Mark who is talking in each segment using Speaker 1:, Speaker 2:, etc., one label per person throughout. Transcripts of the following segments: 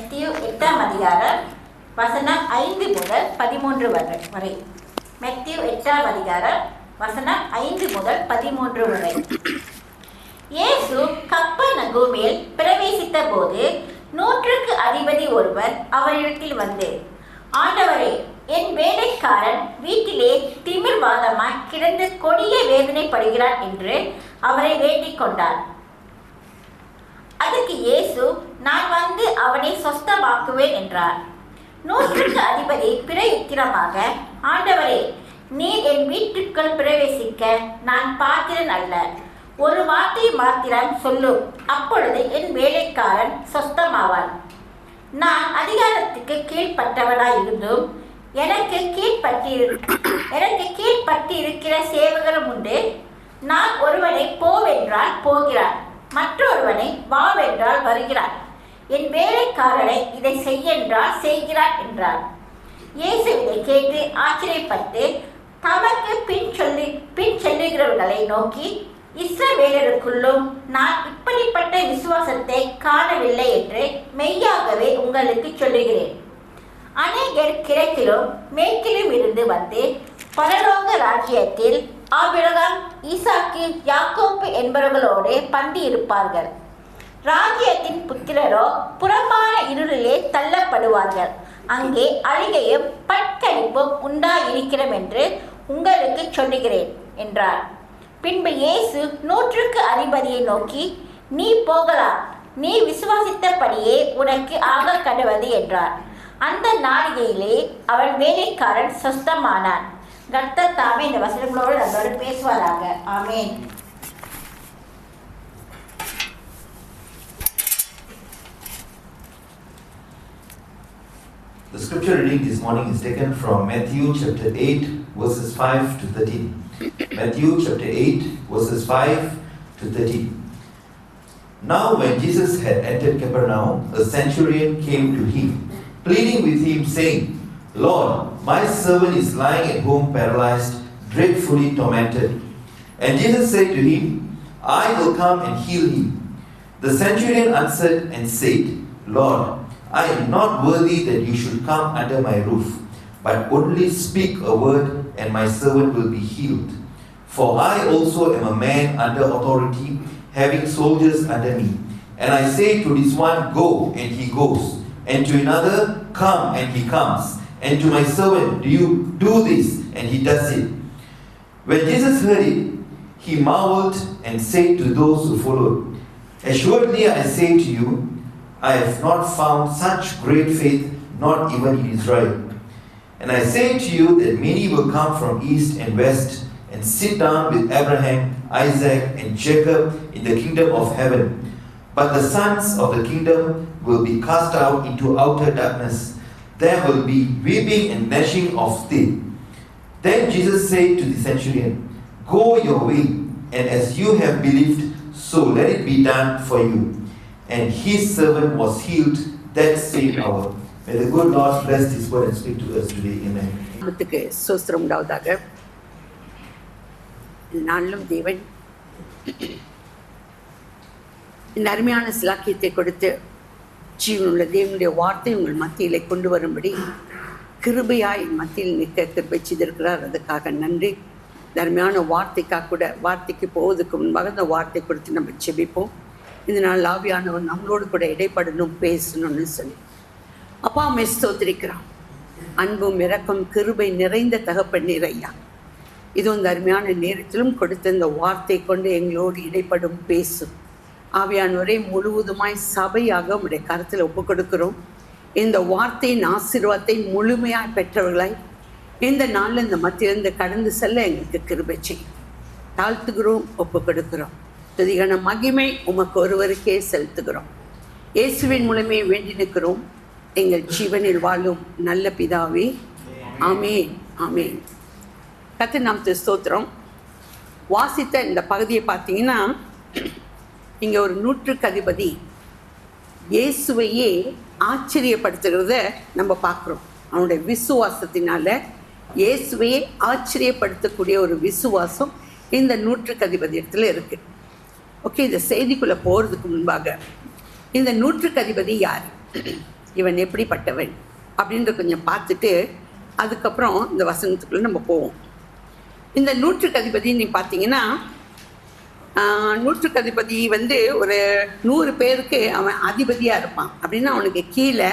Speaker 1: மெத்தியு 8ஆம் அதிகாரம் வசனம் 5 முதல் 13 வரை. மெத்தியு 8ஆம் அதிகாரம் வசனம் 5 முதல் 13 வரை. இயேசு கப்பர்நகூமில் பிரவேசித்த போது 100க்கு அதிபதி ஒருவர் அவரிடத்தில் வந்து, ஆண்டவரே, என் வேலைக்காரன் வீட்டிலே திமிர்வாதமாய் கிடந்து கொடிய வேதனைப்படுகிறான் என்று அவரை வேண்டிக் கொண்டார். அதுக்கு இயேசு, நான் வந்து அவனை சொஸ்தமாக்குவேன் என்றார். 100க்கு அதிபதி பிரயுத்திரமாக, ஆண்டவரே, நீர் என் வீட்டுக்குள் பிரவேசிக்க நான் பாத்திரன் அல்ல. ஒரு வார்த்தை மாத்திரம் சொல்லும், அப்பொழுது என் வேலைக்காரன் சொஸ்தமாவான். நான் அதிகாரத்துக்கு கீழ்ப்பட்டவனாயிருந்தும் எனக்கு கீழ்ப்பட்டு இருக்கிற சேவகரும் உண்டு. நான் ஒருவனை போவென்றால் போகிறான், மற்றொருவனை வாவென்றால் வருகிறான். என் வேலைக்காரனை இதை செய்யென்றால் செய்கிறான் என்றார். இயேசு இதை கேட்டு ஆச்சரியப்பட்டு தமக்கு பின் செல்லுகிறவர்களை நோக்கி, இஸ்ரவேலருக்குள்ளும் நான் இப்படிப்பட்ட விசுவாசத்தை காணவில்லை என்று மெய்யாகவே உங்களுக்கு சொல்லுகிறேன். அநேகர் கிழக்கிலும் மேற்கிலும் இருந்து வந்து பரலோக ராஜ்யத்தில் ஆபிரகாம், ஈசாக்கு, யாக்கோப்பு என்பவர்களோடு பந்தி இருப்பார்கள். ராஜ்யத்தின் புத்திரரோ புறம்பான இருளிலே தள்ளப்படுவார்கள். அங்கே அழுகையும் பட்கடிப்பும் உண்டாயிருக்கிறோம் என்று உங்களுக்கு சொல்லுகிறேன் என்றார். பின்பு இயேசு 100க்கு அதிபதியை நோக்கி, நீ போகலாம், நீ விசுவாசித்தபடியே உனக்கு ஆக கடவது என்றார். அந்த நாளிகையிலே அவன் வேலைக்காரன் சொஸ்தமானான். கர்த்தர் தாமே இந்த வசனங்களோடு நம்மளோடு பேசுவாராக. ஆமென்.
Speaker 2: The scripture reading this morning is taken from Matthew chapter 8 verses 5 to 13. Matthew chapter 8 verses 5 to 13. Now when Jesus had entered Capernaum, a centurion came to him, pleading with him, saying, Lord, my servant is lying at home paralyzed, dreadfully tormented. And Jesus said to him, I will come and heal him. The centurion answered and said, Lord, I am not worthy that you should come under my roof, but only speak a word and my servant will be healed. For I also am a man under authority, having soldiers under me. And I say to this one, go, and he goes, and to another, come, and he comes, and to my servant, do you do this, and he does it. When Jesus heard it, he marveled and said to those who followed, Assuredly I say to you, I have not found such great faith, not even in Israel. And I say to you that many will come from east and west and sit down with Abraham, Isaac, and Jacob in the kingdom of heaven. But the sons of the kingdom will be cast out into outer darkness. There will be weeping and gnashing of teeth. Then Jesus said to the centurion, Go your way, and as you have believed, so let it be done for you. And his servant was healed that same hour. May the good Lord bless this word and speak to us today. Amen.
Speaker 3: சோஸ்திரம் உண்டாவதாக. நாளும் தேவன் இந்த அருமையான சிலாக்கியத்தை கொடுத்து ஜீவனுள்ள தேவனுடைய வார்த்தை உங்கள் மத்தியிலே கொண்டு வரும்படி கிருபையாய் மத்தியில் நிற்க கிருபை செய்திருக்கிறார். அதுக்காக நன்றி. அருமையான வார்த்தைக்காக கூட வார்த்தைக்கு போவதற்கு முன்பாக இந்த வார்த்தை கொடுத்து நம்ம செபிப்போம். இந்த நாள் ஆவியானவர் நம்மளோடு கூட இடைப்படணும், பேசணும்னு சொல்லி அப்பா அம்மை ஸ்தோத்திரிக்கிறான். அன்பும் இரக்கம் கிருபை நிறைந்த தகப்பன் ஐயா, இது இந்த அருமையான நேரத்திலும் கொடுத்த இந்த வார்த்தை கொண்டு எங்களோடு இடைப்படும் பேசும். ஆவியானவரை முழுவதுமாய் சபையாக உடைய கருத்தில் ஒப்புக் கொடுக்கிறோம். இந்த வார்த்தையின் ஆசீர்வாதத்தை முழுமையாக பெற்றவர்களாய் இந்த நாளில் இந்த மத்தியிலிருந்து கடந்து செல்ல எங்களுக்கு கிருபை செய்யும். தாழ்த்துகிறோம், ஒப்புக் கொடுக்கிறோம். துதிகன மகிமை உமக்கு ஒருவருக்கே செலுத்துகிறோம். இயேசுவின் மூலமே வேண்டி நிற்கிறோம் எங்கள் ஜீவனில் வாழும் நல்ல பிதாவே. ஆமென், ஆமென். கர்த்தர் நாமத்துக்கு ஸ்தோத்திரம். வாசித்த இந்த பகுதியை பார்த்தீங்கன்னா, இங்கே ஒரு 100க்கு அதிபதி இயேசுவையே ஆச்சரியப்படுத்துகிறத நம்ம பார்க்குறோம். அவனுடைய விசுவாசத்தினால இயேசுவையே ஆச்சரியப்படுத்தக்கூடிய ஒரு விசுவாசம் இந்த 100க்கு அதிபதி இடத்துல இருக்குது. ஓகே, இந்த செய்திக்குள்ளே போகிறதுக்கு முன்பாக இந்த 100க்கு அதிபதி யார்? இவன் எப்படிப்பட்டவன் அப்படின்ற கொஞ்சம் பார்த்துட்டு அதுக்கப்புறம் இந்த வசனத்துக்குள்ளே நம்ம போவோம். இந்த நூற்றுக்கு அதிபதி நீ பார்த்தீங்கன்னா, நூற்றுக்கு அதிபதி வந்து ஒரு 100 பேருக்கு அவன் அதிபதியாக இருப்பான். அப்படின்னா அவனுக்கு கீழே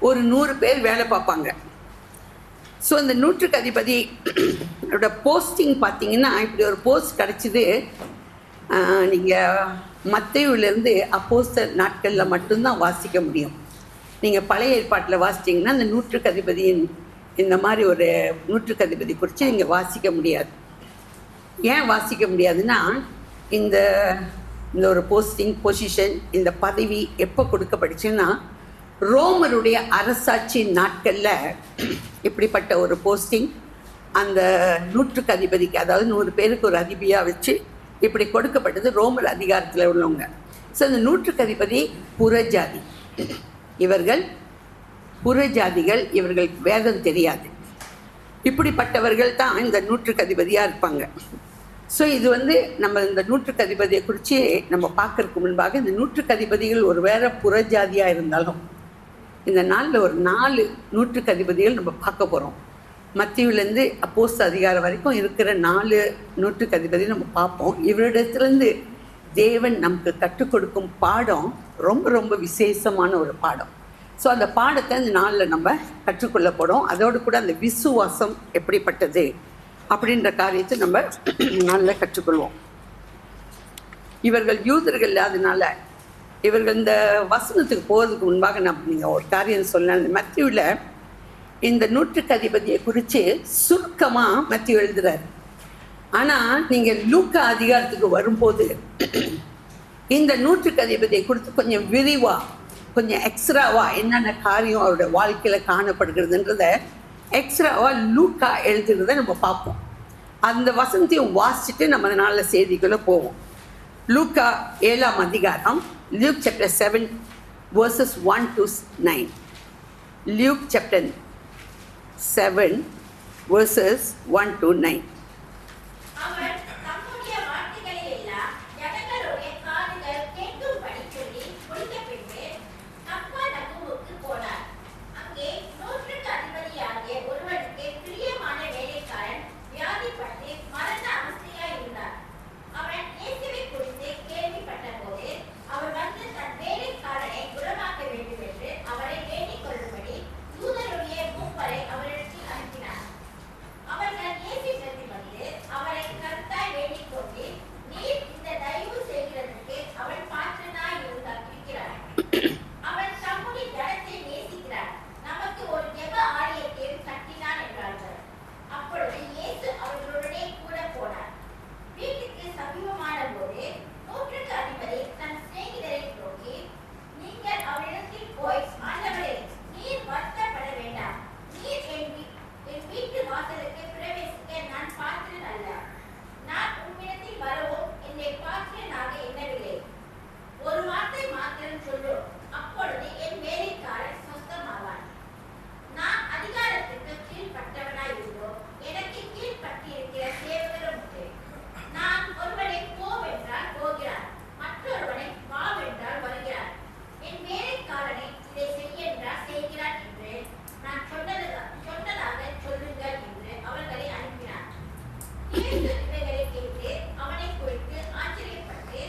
Speaker 3: ஒரு 100 பேர் வேலை பார்ப்பாங்க. ஸோ இந்த நூற்றுக்கு அதிபதியோட போஸ்டிங் பார்த்தீங்கன்னா, இப்படி ஒரு போஸ்ட் கிடச்சிது. நீங்கள் மத்தேயுவிலேருந்து அப்போஸ்தலர் நாட்களில் மட்டும்தான் வாசிக்க முடியும். நீங்கள் பழைய ஏற்பாட்டில் வாசிச்சிங்கன்னா இந்த நூற்றுக்கு அதிபதியின் இந்த மாதிரி ஒரு நூற்றுக்கு அதிபதி குறித்து நீங்கள் வாசிக்க முடியாது. ஏன் வாசிக்க முடியாதுன்னா, இந்த ஒரு போஸ்டிங் பொசிஷன் இந்த பதவி எப்போ கொடுக்கப்பட்டுச்சுன்னா, ரோமருடைய அரசாட்சி நாட்களில் இப்படிப்பட்ட ஒரு போஸ்டிங் அந்த நூற்றுக்கு அதிபதிக்கு, அதாவது 100 பேருக்கு ஒரு அதிபதியாக வச்சு இப்படி கொடுக்கப்பட்டது ரோமர் அதிகாரத்தில் உள்ளவங்க. ஸோ இந்த நூற்றுக்கு அதிபதி புறஜாதி, இவர்கள் புறஜாதிகள், இவர்கள் வேதம் தெரியாது, இப்படிப்பட்டவர்கள் தான் இந்த நூற்றுக்கு அதிபதியாக இருப்பாங்க. ஸோ இது வந்து நம்ம இந்த நூற்றுக்கு அதிபதியை குறித்து நம்ம பார்க்கறதுக்கு முன்பாக, இந்த நூற்றுக்கு அதிபதிகள் ஒரு வேறு புறஜாதியாக இருந்தாலும் இந்த நாளில் ஒரு 4 நூற்றுக்கு அதிபதிகள் நம்ம பார்க்க போகிறோம். மத்தேயுவிலேருந்து அப்போஸ்தலர் அதிகாரம் வரைக்கும் இருக்கிற 4 நூற்றுக்கு அதிபதி நம்ம பார்ப்போம். இவரிடத்துலேருந்து தேவன் நமக்கு கற்றுக் கொடுக்கும் பாடம் ரொம்ப ரொம்ப விசேஷமான ஒரு பாடம். ஸோ அந்த பாடத்தை இந்த நாளில் நம்ம கற்றுக்கொள்ள போகிறோம். அதோடு கூட அந்த விசுவாசம் எப்படிப்பட்டது அப்படின்ற காரியத்தை நம்ம நல்லா கற்றுக்கொள்வோம். இவர்கள் யூதர்கள் இல்லாதனால இவர்கள் இந்த வசனத்துக்கு போகிறதுக்கு முன்பாக நீங்கள் ஒரு காரியம் சொல்லலாம். இந்த மத்தேயுவில் இந்த நூற்றுக்கு அதிபதியை குறித்து சுருக்கமாக மத்தேயு எழுதுகிறார். ஆனால் நீங்கள் லூக்கா அதிகாரத்துக்கு வரும்போது இந்த நூற்றுக்கு அதிபதியை குறித்து கொஞ்சம் விரிவாக, கொஞ்சம் எக்ஸ்ட்ராவாக என்னென்ன காரியம் அவருடைய வாழ்க்கையில் காணப்படுகிறதுன்றத எக்ஸ்ட்ராவாக லூக்கா எழுதுகிறத நம்ம பார்ப்போம். அந்த வசனத்தையும் வாசிச்சுட்டு நம்ம அதனால செய்திக்குள்ளே போவோம். லூக்கா 7ஆம் அதிகாரம், Luke chapter 7 verses 1 to 9. Luke chapter 7 verses 1 to 9.
Speaker 1: அவர் தம்முடைய வார்த்தைகளை எல்லாம் ஜனங்களுடைய காதுகள் கேட்கும்படி சொல்லி முடித்த பின்பு கப்பர்நகூமுக்கு போனார். அங்கே நூற்றுக்கு அதிபதியாகிய ஒருவனுக்கு பிரியமான வேலைக்காரன் வியாதிப்பட்டு மரண அவஸ்தையாய் இருந்தார். அவன் இயேசுவை குறித்து கேள்விப்பட்டபோது அவர் வந்து தன் வேலைக்காரனை குணமாக்க வேண்டும் என்று அவரை வேண்டிக் கொள்ளும்படி யூதருடைய மூப்பரை அவரிடத்தில் அனுப்பினார். அவர்கள் இயேசுவிடத்தில் வந்து அவரை கருத்தாய் வேண்டிக் கொண்டு, நீர் இந்த தயவு செய்கிறதற்கு அவன் பாத்திரனாய் இருக்கிறார். அவன் தம்முடைய ஜனத்தை நேசிக்கிறார். நமக்கு ஒரு ஜெப ஆலயத்தையும் கட்டினான் என்றார்கள். அப்பொழுது இயேசு அவர்களுடனே கூட போனார். வீட்டுக்கு சமீபமான போது நூற்றுக்கு அதிபதி தன் சிநேகிதரை நோக்கி, நீங்கள் அவரிடத்தில் போய், ஆண்டவரே, நீர் வருத்தப்பட வேண்டாம். நீர் என் வீட்டு வாசலுக்கு பிரவேசிக்க நான் பாத்திரன் அல்ல. நான் உம்மிடத்தில் வரவும் என்னை பாத்திரனாக எண்ணவில்லை. ஒரு வார்த்தை மாத்திரம் சொல்லும், அப்பொழுது என் வேலைக்காரன் சொஸ்தமாவான். நான் அதிகாரத்திற்கு கீழ்ப்பட்டவனாய் இருந்தோம். எனக்கு கீழ்ப்பட்டிருக்கிற சேவகரும் உண்டு. நான் ஒருவனை போவென்றால் போகிறார், மற்றொருவனை வாவென்றால் வருகிறார். என் வேலைக்காரனை இதை செய்யென்றால் செய்கிறார் என்று நான் சொன்னதாக சொல்லுங்கள் என்று அவர்களை அனுப்பினார். இயேசு இவைகளை கேட்டு அவனை குறித்து ஆச்சரியப்பட்டு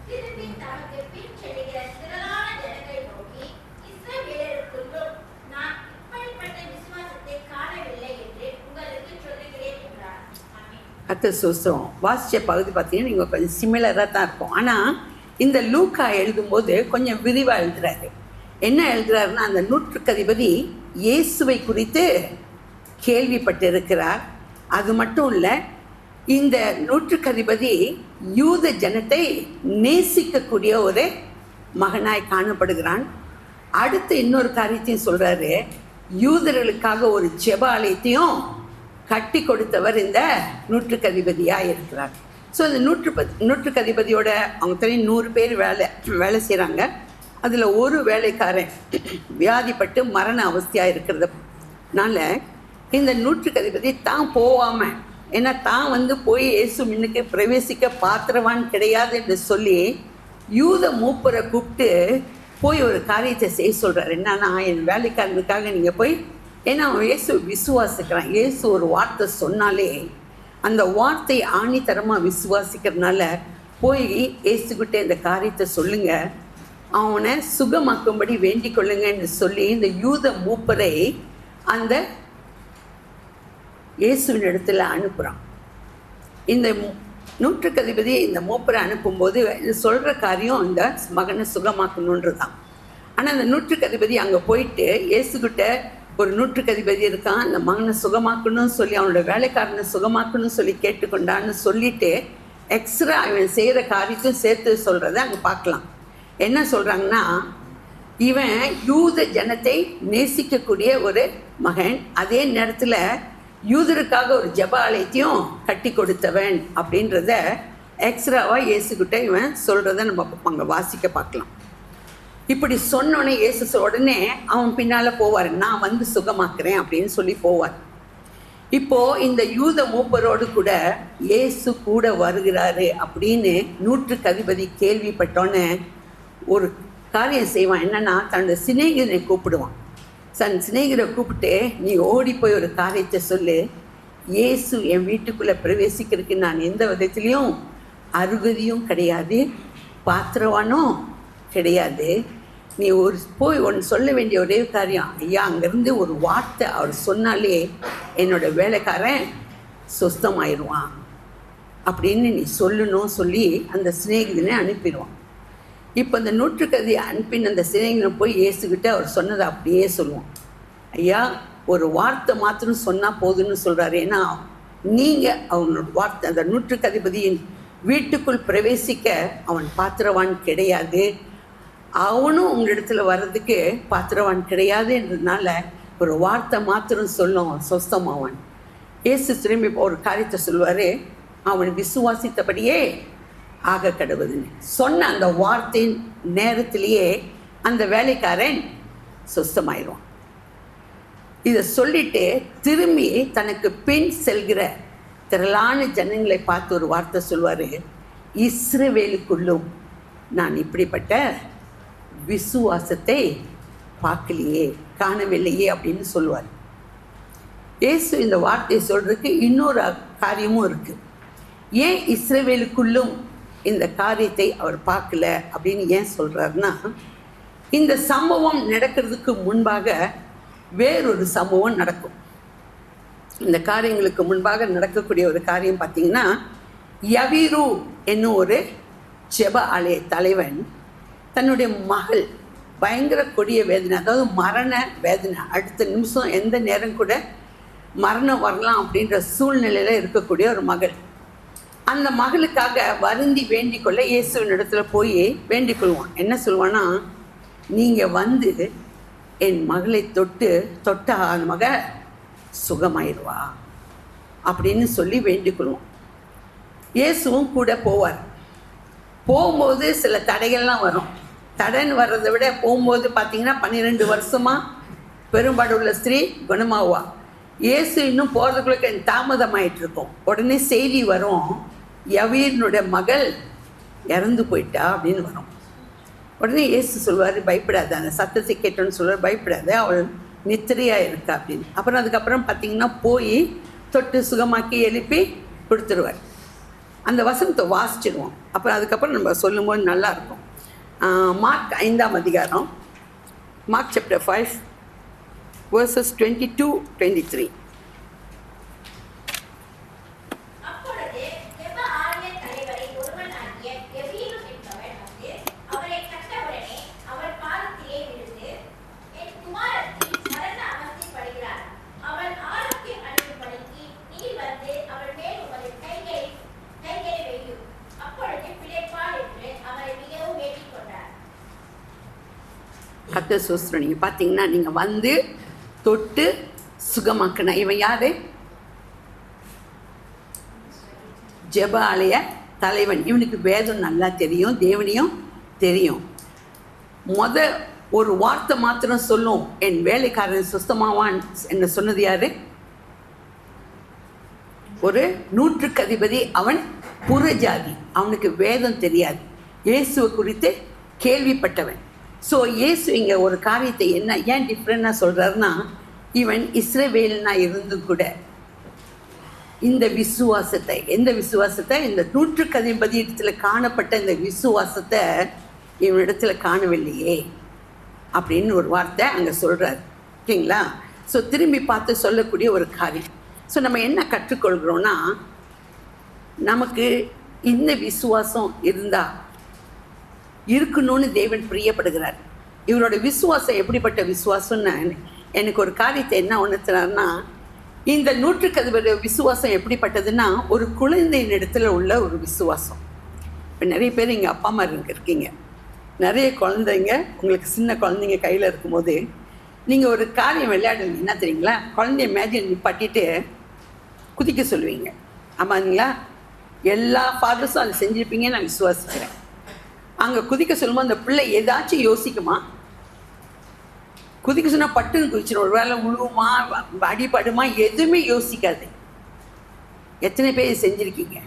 Speaker 1: திரும்பி தமக்கு பின் செல்லுகிற திரளான ஜனங்களை நோக்கி, இஸ்ரவேலருக்குள்ளும் நான் இப்படிப்பட்ட விசுவாசத்தை காணவில்லை என்று உங்களுக்கு சொல்லுகிறேன் என்றார். ஆமென்.
Speaker 3: கர்த்தர் ஸ்தோத்திரம். வாசித்த பகுதி பார்த்தீங்கன்னா நீங்கள் கொஞ்சம் சிமிலராக தான் இருக்கும். ஆனால் இந்த லூக்கா எழுதும்போது கொஞ்சம் விரிவாக எழுதுறாரு. என்ன எழுதுறாருன்னா, அந்த நூற்றுக்கு அதிபதி இயேசுவை குறித்து கேள்விப்பட்டிருக்கிறார். அது மட்டும் இல்லை, இந்த நூற்றுக்கு அதிபதி யூத ஜனத்தை நேசிக்கக்கூடிய ஒரு மகனாய் காணப்படுகிறான். அடுத்து இன்னொரு காரியத்தையும் சொல்கிறாரு, யூதர்களுக்காக ஒரு ஜெப ஆலயத்தையும் கட்டி கொடுத்தவர் இந்த நூற்றுக்கு அதிபதியாக இருக்கிறார். ஸோ இந்த நூற்றுக்கு அதிபதியோட அவங்க தெரியும் 100 பேர் வேலை செய்கிறாங்க. அதில் ஒரு வேலைக்காரன் வியாதிப்பட்டு மரண அவஸ்தையாக இருக்கிறதுனால இந்த நூற்றுக்கு அதிபதி தான் போகாமல், ஏன்னா தான் வந்து போய் இயேசு முன்னுக்கு பிரவேசிக்க பாத்திரவான் கிடையாது என்று சொல்லி யூத மூப்பரை கூப்பிட்டு போய் ஒரு காரியத்தை செய்ய சொல்கிறார். என்னன்னா, என் வேலைக்காரனுக்காக நீங்கள் போய், ஏன்னா அவன் இயேசு விசுவாசிக்கிறான். இயேசு ஒரு வார்த்தை சொன்னாலே அந்த வார்த்தை ஆணித்தரமாக விசுவாசிக்கிறதுனால போய் இயேசுக்கிட்டே இந்த காரியத்தை சொல்லுங்கள், அவனை சுகமாக்கும்படி வேண்டிக் கொள்ளுங்கன்னு சொல்லி இந்த யூத மூப்பரை அந்த இயேசுவின் இடத்துல அனுப்புகிறான். இந்த நூற்றுக்கு அதிபதி இந்த மூப்பரை அனுப்பும்போது சொல்கிற காரியம் இந்த மகனை சுகமாக்கணுன்றது தான். ஆனால் அந்த நூற்றுக்கு அதிபதி அங்கே போயிட்டு இயேசுக்கிட்ட ஒரு நூற்றுக்கு அதிபதி இருக்கான், அந்த மகனை சுகமாக்கணும்னு சொல்லி அவனோட வேலைக்காரனை சுகமாக்கணும்னு சொல்லி கேட்டுக்கொண்டான்னு சொல்லிட்டு எக்ஸ்ட்ரா அவன் செய்கிற காரியத்தையும் சேர்த்து சொல்கிறத அங்கே பார்க்கலாம். என்ன சொல்கிறாங்கன்னா, இவன் யூத ஜனத்தை நேசிக்கக்கூடிய ஒரு மகன், அதே நேரத்தில் யூதருக்காக ஒரு ஜெப ஆலயத்தையும் கட்டி கொடுத்தவன் அப்படின்றத எக்ஸ்ட்ராவாக இயேசுக்கிட்ட இவன் சொல்கிறத நம்ம அங்கே வாசிக்க பார்க்கலாம். இப்படி சொன்னோன்னே இயேசு உடனே அவன் பின்னால் போவார், நான் வந்து சுகமாக்குறேன் அப்படின்னு சொல்லி போவார். இப்போது இந்த யூத மூப்பரோடு கூட இயேசு கூட வருகிறாரு அப்படின்னு நூற்றுக்கு அதிபதி கேள்விப்பட்டோன்னே ஒரு காரியம் செய்வான். என்னென்னா, தன்னோட சிநேகிதனை கூப்பிடுவான். தன் சிநேகிதரை கூப்பிட்டு, நீ ஓடி போய் ஒரு காரியத்தை சொல்லு, இயேசு என் வீட்டுக்குள்ளே பிரவேசிக்கிறதுக்கு நான் எந்த விதத்துலேயும் அருகதியும் கிடையாது, பாத்திரவானும் கிடையாது. நீ போய் ஒன்று சொல்ல வேண்டிய ஒரே காரியம், ஐயா அங்கேருந்து ஒரு வார்த்தை அவர் சொன்னாலே என்னோட வேலைக்காரன் சுஸ்தமாயிடுவான் அப்படின்னு நீ சொல்லணும் சொல்லி அந்த சிநேகிதனை அனுப்பிடுவான். இப்போ அந்த நூற்றுக்கதி அனுப்பின அந்த சிநேகிதனை போய் இயேசுக்கிட்ட அவர் சொன்னதை அப்படியே சொல்லுவோம். ஐயா ஒரு வார்த்தை மாத்திரம் சொன்னால் போதுன்னு சொல்கிறாரு. ஏன்னா நீங்கள் அவனோட வார்த்தை அந்த நூற்றுக்கு அதிபதியின் வீட்டுக்குள் பிரவேசிக்க அவன் பாத்திரவான் கிடையாது, அவனும் உங்களிடத்துல வர்றதுக்கு பாத்திரவான் கிடையாதுன்றதுனால ஒரு வார்த்தை மாத்திரம் சொல்லும், சொஸ்தமாவான். இயேசு திரும்பி ஒரு காரியத்தை சொல்லுவார், அவன் விசுவாசித்தபடியே ஆக கடவுதுன்னு சொன்ன அந்த வார்த்தையின் நேரத்திலேயே அந்த வேலைக்காரன் சொஸ்தமாயிடுவான். இதை சொல்லிட்டு திரும்பி தனக்கு பின் செல்கிற திரளான ஜனங்களை பார்த்து ஒரு வார்த்தை சொல்வார், இஸ்ரவேலுக்குள்ளும் நான் இப்படிப்பட்ட விசுவாசத்தை பார்க்கலையே, காணவில்லையே அப்படின்னு சொல்லுவார். இயேசு இந்த வார்த்தையை சொல்றதுக்கு இன்னொரு காரியமும் இருக்குது. ஏன் இஸ்ரவேலுக்குள்ளும் இந்த காரியத்தை அவர் பார்க்கல அப்படின்னு ஏன் சொல்கிறாருன்னா, இந்த சம்பவம் நடக்கிறதுக்கு முன்பாக வேறொரு சம்பவம் நடக்கும். இந்த காரியங்களுக்கு முன்பாக நடக்கக்கூடிய ஒரு காரியம் பார்த்திங்கன்னா, யவீரு என்னும் ஒரு ஜெப ஆலய தலைவன் தன்னுடைய மகள் பயங்கர கொடிய வேதனை, அதாவது மரண வேதனை, அடுத்த நிமிஷம் எந்த நேரம் கூட மரணம் வரலாம் அப்படின்ற சூழ்நிலையில் இருக்கக்கூடிய ஒரு மகள். அந்த மகளுக்காக வருந்தி வேண்டிக் கொள்ள இயேசுவின் இடத்துல போய் வேண்டிக் கொள்வான். என்ன சொல்வான்னா, நீங்கள் வந்து என் மகளை தொட்ட அந்த மக சுகமாயிடுவா அப்படின்னு சொல்லி வேண்டிக் கொள்வான். இயேசுவும் கூட போவார். போகும்போது சில தடைகள்லாம் வரும். தடைன்னு வர்றதை விட போகும்போது பார்த்திங்கன்னா 12 வருஷமாக பெரும்பாடு உள்ள ஸ்திரீ குணமாவா. இயேசு இன்னும் போகிறதுக்குள்ள தாமதமாயிட்டு இருக்கும். உடனே செய்தி வரும், யவீரனுடைய மகள் இறந்து போயிட்டா அப்படின்னு வரும். உடனே இயேசு சொல்வார், பயப்படாத, அந்த சத்தத்தை கேட்டோன்னு சொல்வார், பயப்படாத, அவள் நித்திரையாக இருக்கா அப்படின்னு. அப்புறம் அதுக்கப்புறம் பார்த்திங்கன்னா போய் தொட்டு சுகமாக்கி எழுப்பி கொடுத்துருவார். அந்த வசனத்தை வாசிச்சிடுவோம். அப்புறம் அதுக்கப்புறம் நம்ம சொல்லும்போது நல்லாயிருக்கும். மார்க் 5ஆம் அதிகாரம், மார்க் சாப்டர் 5 verses 22-23.
Speaker 1: அப்பொழுது ஜெப ஆலய தலைவரை ஒருவனாகிய யவீரு என்பவன் வந்து அவரை கண்டவுடனே அவர் பாதத்திலே விழுந்து, என் குமாரத்தி மரண அவஸ்தைப்படுகிறார், அவள் ஆரோக்கியம் அடையும்படிக்கு நீர் வந்து அவள் மேல் உமது கைகளை வையும், அப்பொழுது பிழைப்பாள் என்று அவரை மிகவும் வேண்டிக் கொண்டார்.
Speaker 3: கர்த்தர் ஸ்தோத்திரம். நீங்கள் பார்த்தீங்கன்னா, நீங்கள் வந்து தொட்டு சுகமாக்கணும். இவன் யாரு? ஜெப ஆலய தலைவன். இவனுக்கு வேதம் நல்லா தெரியும், தேவனையும் தெரியும். ஒரு வார்த்தை மாத்திரம் சொல்லும், என் வேலைக்காரன் சுஸ்தமாவான் என்ன சொன்னது யாரு? ஒரு நூற்றுக்கு அதிபதி. அவன் புறஜாதி, அவனுக்கு வேதம் தெரியாது, இயேசுவை குறித்து கேள்விப்பட்டவன். ஸோ இயேசு இங்கே ஒரு காரியத்தை ஏன் டிஃப்ரெண்டாக சொல்கிறாருன்னா, ஈவன் இஸ்ரவேல்னா இருந்தும் கூட இந்த விசுவாசத்தை, எந்த விசுவாசத்தை, இந்த 150 இடத்துல காணப்பட்ட இந்த விசுவாசத்தை இவனிடத்துல காணவில்லையே அப்படின்னு ஒரு வார்த்தை அங்கே சொல்கிறார். ஓகேங்களா? ஸோ திரும்பி பார்த்து சொல்லக்கூடிய ஒரு காரியம். ஸோ நம்ம என்ன கற்றுக்கொள்கிறோன்னா, நமக்கு இந்த விசுவாசம் இருக்கணும்னு தேவன் பிரியப்படுகிறார். இவரோட விசுவாசம் எப்படிப்பட்ட விசுவாசம்னு எனக்கு ஒரு காரியத்தை என்ன உணர்த்துறாருன்னா, இந்த 150 விசுவாசம் எப்படிப்பட்டதுன்னா, ஒரு குழந்தையின் இடத்துல உள்ள ஒரு விசுவாசம். இப்போ நிறைய பேர் இங்கே அப்பா அம்மா இருக்கீங்க, நிறைய குழந்தைங்க, உங்களுக்கு சின்ன குழந்தைங்க கையில் இருக்கும்போது நீங்கள் ஒரு காரியம் விளையாடுவீங்க. என்ன தெரியுங்களா? குழந்தைய இமேஜின் நிப்பாட்டிட்டு குதிக்க சொல்லுவீங்க. ஆமாங்களா? எல்லா ஃபாதர்ஸும் அதை செஞ்சுருப்பீங்கன்னு நான் விசுவாசிக்கிறேன். அங்கே குதிக்க சொல்லும்போது அந்த பிள்ளை ஏதாச்சும் யோசிக்குமா? குதிக்க சொன்னால் பட்டுன்னு குதிச்சிடும். ஒரு வேளை உழுவுமா, அடிபடுமா, எதுவுமே யோசிக்காது. எத்தனை பேர் செஞ்சுருக்கீங்க?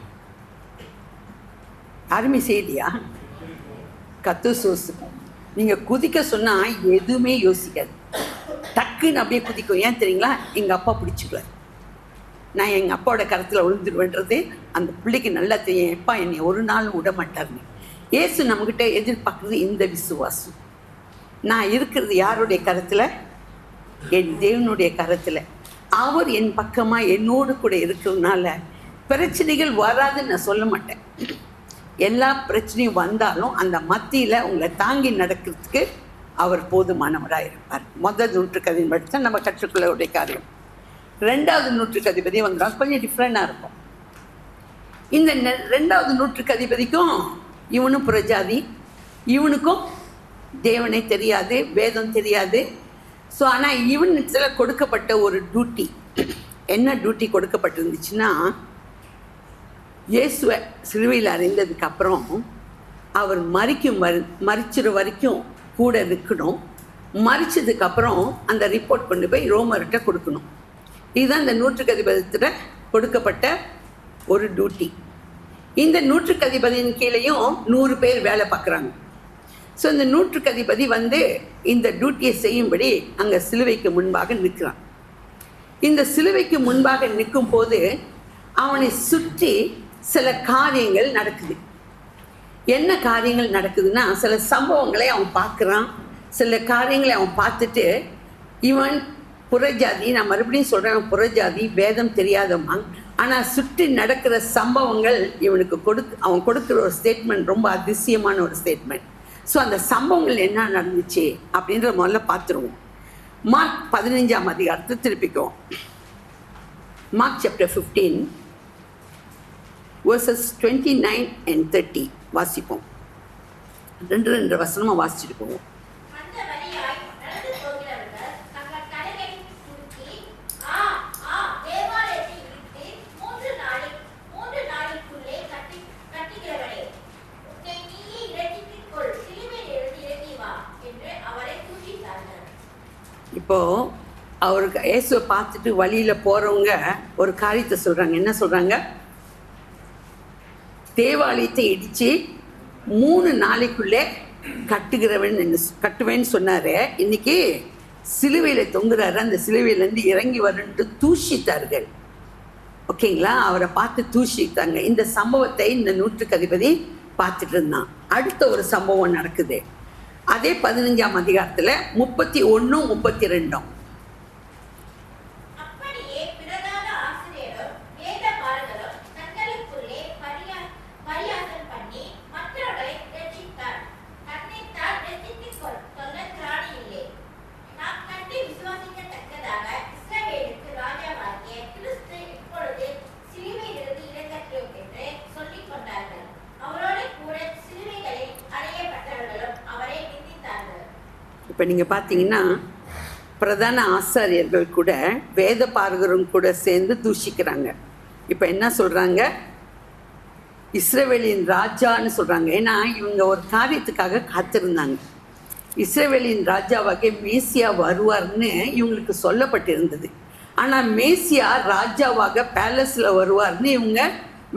Speaker 3: யாருமே செய்யலையா? கத்து சோசுக்கும். நீங்கள் குதிக்க சொன்னால் எதுவுமே யோசிக்காது, டக்குன்னு அப்படியே குதிக்கும். ஏன் தெரியுங்களா? எங்கள் அப்பா பிடிச்சிக்குவார், நான் எங்கள் அப்பாவோட கருத்தில் விழுந்துடுவேன்றது அந்த பிள்ளைக்கு நல்லா தெரியும். எப்பா என்னை ஒரு நாள் விட மாட்டார்னு. இயேசு நம்மக்கிட்ட எதிர்பார்க்குறது இந்த விசுவாசம். நான் இருக்கிறது யாருடைய கருத்தில்? என் தேவனுடைய கருத்தில். அவர் என் பக்கமாக என்னோடு கூட இருக்கிறதுனால பிரச்சனைகள் வராதுன்னு நான் சொல்ல மாட்டேன். எல்லா பிரச்சனையும் வந்தாலும் அந்த மத்தியில் உங்களை தாங்கி நடக்கிறதுக்கு அவர் போதுமானவராக இருப்பார். முதல் 150 படித்தா நம்ம கற்றுக்கொள்ளக்கூடிய காரியம். 2வது 150 வந்துடும், கொஞ்சம் டிஃப்ரெண்டாக இருக்கும். இந்த 2வது 150க்கும் இவனும் புறஜாதி, இவனுக்கும் தேவனை தெரியாது, வேதம் தெரியாது. ஸோ ஆனால் இவனிடத்துல கொடுக்கப்பட்ட ஒரு டியூட்டி, என்ன டியூட்டி கொடுக்கப்பட்டிருந்துச்சுன்னா, இயேசுவை சிலுவையில் அறிந்ததுக்கப்புறம் அவர் மரிச்சிற வரைக்கும் கூட இருக்கணும். மரிச்சதுக்கப்புறம் அந்த ரிப்போர்ட் கொண்டு போய் ரோமர்கிட்ட கொடுக்கணும். இதுதான் இந்த 150 கொடுக்கப்பட்ட ஒரு டியூட்டி. இந்த 150 கீழேயும் 100 பேர் வேலை பார்க்குறாங்க. ஸோ இந்த 150 இந்த டியூட்டியை செய்யும்படி அங்கே சிலுவைக்கு முன்பாக நிற்கிறான். இந்த சிலுவைக்கு முன்பாக நிற்கும் போது அவனை சுற்றி சில காரியங்கள் நடக்குது. என்ன காரியங்கள் நடக்குதுன்னா, சில சம்பவங்களை அவன் பார்க்குறான். சில காரியங்களை அவன் பார்த்துட்டு, இவன் புறஜாதி, நான் மறுபடியும் சொல்கிறேன், புறஜாதி, வேதம் தெரியாதவன். ஆனால் சுற்றி நடக்கிற சம்பவங்கள் இவனுக்கு அவன் கொடுக்குற ஒரு ஸ்டேட்மெண்ட் ரொம்ப அதிசயமான ஒரு ஸ்டேட்மெண்ட். ஸோ அந்த சம்பவங்கள் என்ன நடந்துச்சு அப்படின்ற முதல்ல பார்த்துருவோம். மார்க் 15ஆம் அதிகாரத்தை திருப்பிக்குவோம். மார்க் சாப்டர் 15 verses 29 and 30 வாசிப்போம். 2 வசனமாக வாசிச்சுட்டு போவோம். இப்போது அவருக்கு இயேசுவை பார்த்துட்டு வழியில் போகிறவங்க ஒரு காரியத்தை சொல்கிறாங்க. என்ன சொல்கிறாங்க? தேவாலயத்தை இடித்து 3 நாளைக்குள்ளே கட்டுவேன்னு சொன்னார். இன்றைக்கி சிலுவையில் தொங்குறாரு. அந்த சிலுவையிலேருந்து இறங்கி வரன்ட்டு தூஷித்தார்கள். ஓகேங்களா? அவரை பார்த்து தூஷித்தாங்க. இந்த சம்பவத்தை இந்த 150 பார்த்துட்டு இருந்தான். அடுத்த ஒரு சம்பவம் நடக்குது. அதே 15ஆம் அதிகாரத்தில் 31, 32. இப்போ நீங்கள் பார்த்தீங்கன்னா, பிரதான ஆசாரியர்கள் கூட வேத பார்கரும் கூட சேர்ந்து தூஷிக்கிறாங்க. இப்போ என்ன சொல்கிறாங்க? இஸ்ரவேலின் ராஜான்னு சொல்கிறாங்க. ஏன்னா இவங்க ஒரு காரியத்துக்காக காத்திருந்தாங்க. இஸ்ரவேலின் ராஜாவாக மேசியா வருவார்னு இவங்களுக்கு சொல்லப்பட்டிருந்தது. ஆனால் மேசியா ராஜாவாக பேலஸில் வருவார்னு இவங்க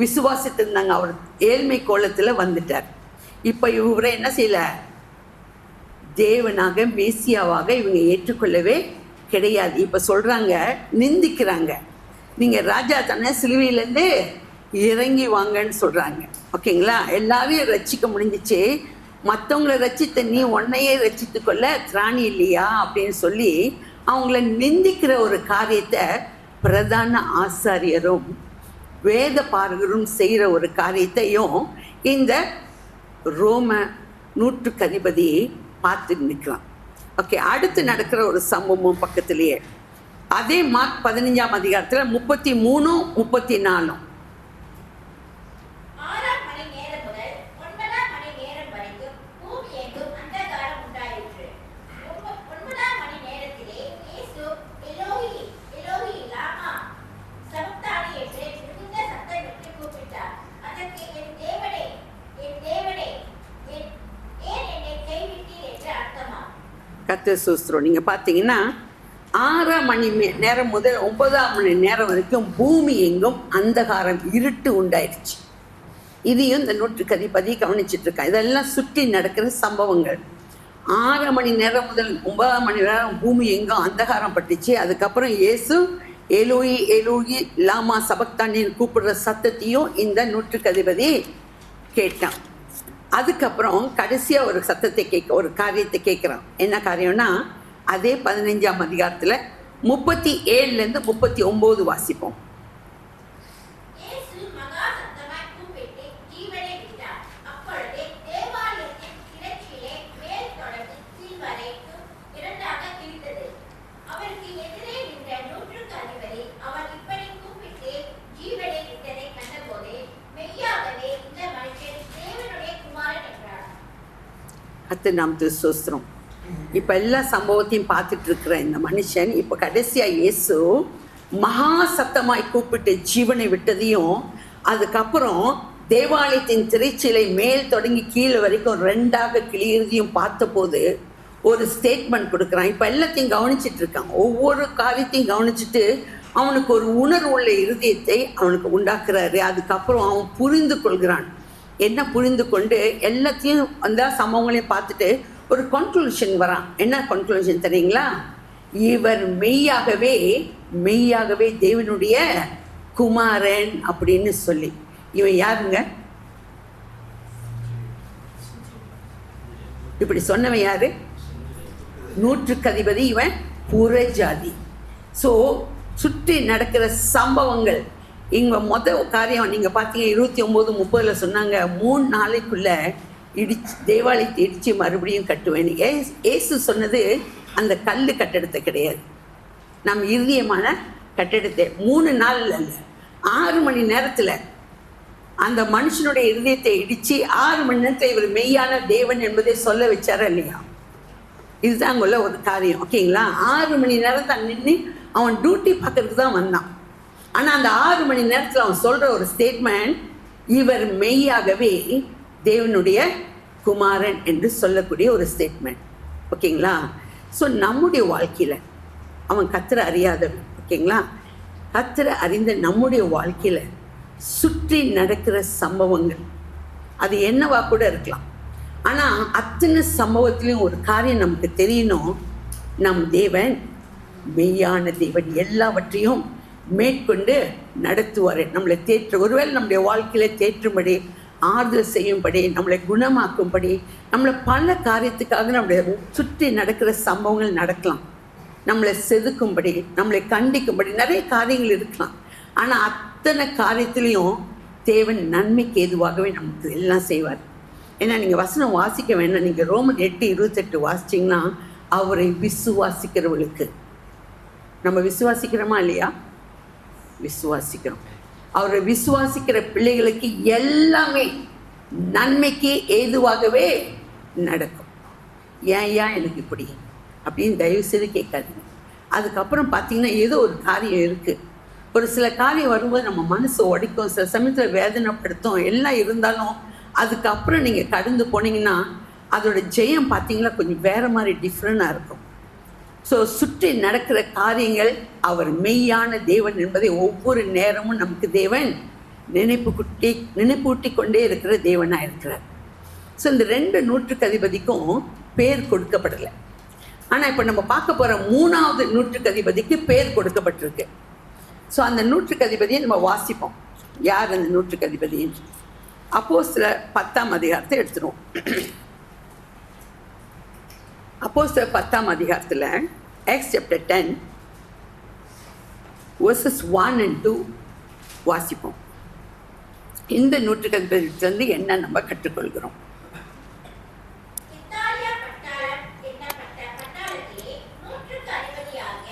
Speaker 3: விசுவாசித்திருந்தாங்க. அவர் ஏழ்மை கோலத்தில் வந்துட்டார். இப்போ இவரை என்ன செய்யலை? தேவனாக மேசியாவாக இவங்க ஏற்றுக்கொள்ளவே கிடையாது. இப்போ சொல்கிறாங்க, நிந்திக்கிறாங்க, நீங்கள் ராஜா தானே, சிலுவையிலேருந்து இறங்கி வாங்கன்னு சொல்கிறாங்க. ஓகேங்களா? எல்லாரையும் ரட்சிக்க முடிஞ்சிச்சு, மற்றவங்கள ரட்சித்த நீ உன்னையே ரட்சித்து கொள்ள திராணி இல்லையா அப்படின்னு சொல்லி அவங்கள நிந்திக்கிற ஒரு காரியத்தை பிரதான ஆசாரியரும் வேத பாரகரும் செய்கிற ஒரு காரியத்தையும் இந்த ரோம நூற்றுக்கு அதிபதி பார்த்து நிற்கலாம். ஓகே, அடுத்து நடக்கிற ஒரு சம்பவம் பக்கத்திலேயே அதே மார்க் 15ஆம் அதிகாரத்தில் 33, 34.
Speaker 1: 6 மணி நேரம் முதல் 9 மணி நேரம் வரைக்கும் பூமி எங்கும் அந்தகாரம் உண்டாயிற்று. 9 மணி நேரத்திலே இயேசு எலோஹி எலோஹி லாமா சபக்தானி என்று மிகுந்த சத்தமிட்டு கூப்பிட்டார். அதற்கு என் தேவனே ஏன் என்னை கைவிட்டீர் என்று அர்த்தமா.
Speaker 3: கர்த்தர் ஸ்தோத்திரம். நீங்கள் பார்த்தீங்கன்னா 6 மணி நேரம் முதல் 9 மணி நேரம் வரைக்கும் பூமி எங்கும் அந்தகாரம், இருட்டு உண்டாயிடுச்சு. இதையும் இந்த நூற்றுக்கு அதிபதி கவனிச்சுட்டு இருக்கான். இதெல்லாம் சுற்றி நடக்கிற சம்பவங்கள். 6 மணி நேரம் முதல் 9 மணி நேரம் பூமி எங்கும் அந்தகாரம் பட்டுச்சு. அதுக்கப்புறம் இயேசு எலோயி எலோயி லாமா சபக்தானின்னு கூப்பிடுற சத்தத்தையும் இந்த நூற்றுக்கு அதிபதி கேட்டான். அதுக்கப்புறம் கடைசியாக ஒரு சத்தத்தை ஒரு காரியத்தை கேட்குறான். என்ன காரியம்னா, அதே 15ஆம் அதிகாரத்தில் 37லேருந்து 39 வாசிப்போம்.
Speaker 1: இயேசு மகா சத்தமாய் கூப்பிட்டு ஜீவனை விட்டார். அப்பொழுது தேவாலயத்தின் கிளர்ச்சியிலே மேல் தொடங்கி கீழ் வரைக்கும் இரண்டாக கிழித்தது. அவருக்கு எதிரே நின்ற நூற்றுக்கு அதிபதி அவர் இப்படி கூப்பிட்டு ஜீவனை விட்டதை கண்டபோது மெய்யாகவே இந்த மனுஷன் தேவனுடைய குமாரன் என்றார்.
Speaker 3: அத்து நாம் ஸ்தோத்திரம். இப்போ எல்லா சம்பவத்தையும் பார்த்துட்டு இருக்கிற இந்த மனுஷன் இப்போ கடைசியாக இயேசு மகா சத்தமாய் கூப்பிட்டு ஜீவனை விட்டதையும், அதுக்கப்புறம் தேவாலயத்தின் திரைச்சீலை மேல் தொடங்கி கீழே வரைக்கும் ரெண்டாக கிழியறதையும் பார்த்தபோது ஒரு ஸ்டேட்மெண்ட் கொடுக்குறான். இப்போ எல்லாத்தையும் கவனிச்சிட்டு இருக்கான். ஒவ்வொரு காரியத்தையும் கவனிச்சுட்டு அவனுக்கு ஒரு உணர்வு உள்ள இருதயத்தை அவனுக்கு உண்டாக்குறாரு. அதுக்கப்புறம் அவன் புரிந்து கொள்கிறான். என்ன புரிந்து கொண்டு எல்லாத்தையும் அந்த சம்பவங்களையும் பார்த்துட்டு ஒரு கன்க்ளூஷன் வரான். என்ன கன்க்ளூஷன் தெரியுங்களா? இவர் மெய்யாகவே தேவனுடைய குமாரன் அப்படின்னு சொல்லி. இவன் யாருங்க? இப்படி சொன்னவன் யாரு? நூற்றுக்கு அதிபதி. இவன் புறஜாதி. ஸோ சுற்றி நடக்கிற சம்பவங்கள் இங்கே முதல் காரியம் நீங்கள் பார்த்தீங்க 29, 30 சொன்னாங்க 3 நாளைக்குள்ள தேவாலயத்தை இடித்து மறுபடியும் கட்டுவேன். ஏசு சொன்னது அந்த கல் கட்டடத்தை கிடையாது, நம் இறுதியமான கட்டடத்தை. 3 நாள் அல்ல, 6 மணி நேரத்தில் அந்த மனுஷனுடைய இருதயத்தை இடித்து 6 மணி நேரத்தில் இவர் மெய்யான தேவன் என்பதை சொல்ல வச்சாரா இல்லையா? இதுதான் அங்குள்ள ஒரு காரியம். ஓகேங்களா? 6 மணி நேரம் தான் நின்று அவன் டியூட்டி பார்க்கறதுக்கு தான் வந்தான். ஆனால் அந்த 6 மணி நேரத்தில் அவன் சொல்கிற ஒரு ஸ்டேட்மெண்ட், இவர் மெய்யாகவே தேவனுடைய குமாரன் என்று சொல்லக்கூடிய ஒரு ஸ்டேட்மெண்ட். ஓகேங்களா? ஸோ நம்முடைய வாழ்க்கையில் அவன் கர்த்தரை அறியாதவன். ஓகேங்களா? கர்த்தரை அறிந்த நம்முடைய வாழ்க்கையில் சுற்றி நடக்கிற சம்பவங்கள் அது என்னவா கூட இருக்கலாம். ஆனால் அத்தனை சம்பவத்திலையும் ஒரு காரியம் நமக்கு தெரியணும், நம் தேவன் மெய்யான தேவன், எல்லாவற்றையும் மேற்கொண்டு நடத்துவார். நம்மளை ஒருவேளை நம்முடைய வாழ்க்கையில் தேற்றும்படி, ஆறுதல் செய்யும்படி, நம்மளை குணமாக்கும்படி, நம்மளை பல காரியத்துக்காக நம்முடைய சுற்றி நடக்கிற சம்பவங்கள் நடக்கலாம். நம்மளை செதுக்கும்படி, நம்மளை கண்டிக்கும்படி நிறைய காரியங்கள் இருக்கலாம். ஆனால் அத்தனை காரியத்திலையும் தேவன் நன்மைக்கு ஏதுவாகவே நமக்கு எல்லாம் செய்வார். ஏன்னா நீங்கள் வசனம் வாசிக்க வேண்டாம். நீங்கள் ரோமன் 8:28 வாசிச்சிங்கன்னா, அவரை விசுவாசிக்கிறவர்களுக்கு, நம்ம விசுவாசிக்கிறோமா இல்லையா? விசுவாசிக்கிறோம். அவரை விசுவாசிக்கிற பிள்ளைகளுக்கு எல்லாமே நன்மைக்கு ஏதுவாகவே நடக்கும். ஏன் எனக்கு இப்படி அப்படின்னு தயவு செய்து கேட்காதீங்க. அதுக்கப்புறம் பார்த்தீங்கன்னா ஏதோ ஒரு காரியம் இருக்குது. ஒரு சில காரியம் வரும்போது நம்ம மனசு உடைக்கும், சில சமயத்தில் வேதனைப்படுத்தும். எல்லாம் இருந்தாலும் அதுக்கப்புறம் நீங்கள் கடந்து போனீங்கன்னா அதோட ஜெயம் பார்த்தீங்கன்னா கொஞ்சம் வேறு மாதிரி டிஃப்ரெண்டாக இருக்கும். ஸோ சுற்றி நடக்கிற காரியங்கள் அவர் மெய்யான தேவன் என்பதை ஒவ்வொரு நேரமும் நமக்கு தேவன் நினைப்பூட்டி கொண்டே இருக்கிற தேவனாக இருக்கிறார். ஸோ இந்த 2 நூற்றுக்கு அதிபதிக்கும் பேர் கொடுக்கப்படலை. ஆனால் இப்போ நம்ம பார்க்க போகிற 3வது நூற்றுக்கு அதிபதிக்கு பேர் கொடுக்கப்பட்டிருக்கு. ஸோ அந்த நூற்றுக்கு அதிபதியை நம்ம வாசிப்போம். யார் அந்த நூற்றுக்கு அதிபதி? அப்போஸ்தலர் 10ஆம் அதிகாரத்தை எடுத்துருவோம். அப்போஸ்தலர் 10ஆம் அதிகாரத்தில் Acts chapter 10 verses 1 and 2 வாசிப்போம். இந்த நூற்றுக்கு அதிபதியிலிருந்து என்ன நம்ம கற்றுக்கொள்கிறோம்?
Speaker 1: இத்தாலியா பட்டாளம் என்னப்பட்ட பட்டாளத்திலே நூற்றுக்கு அதிபதியாக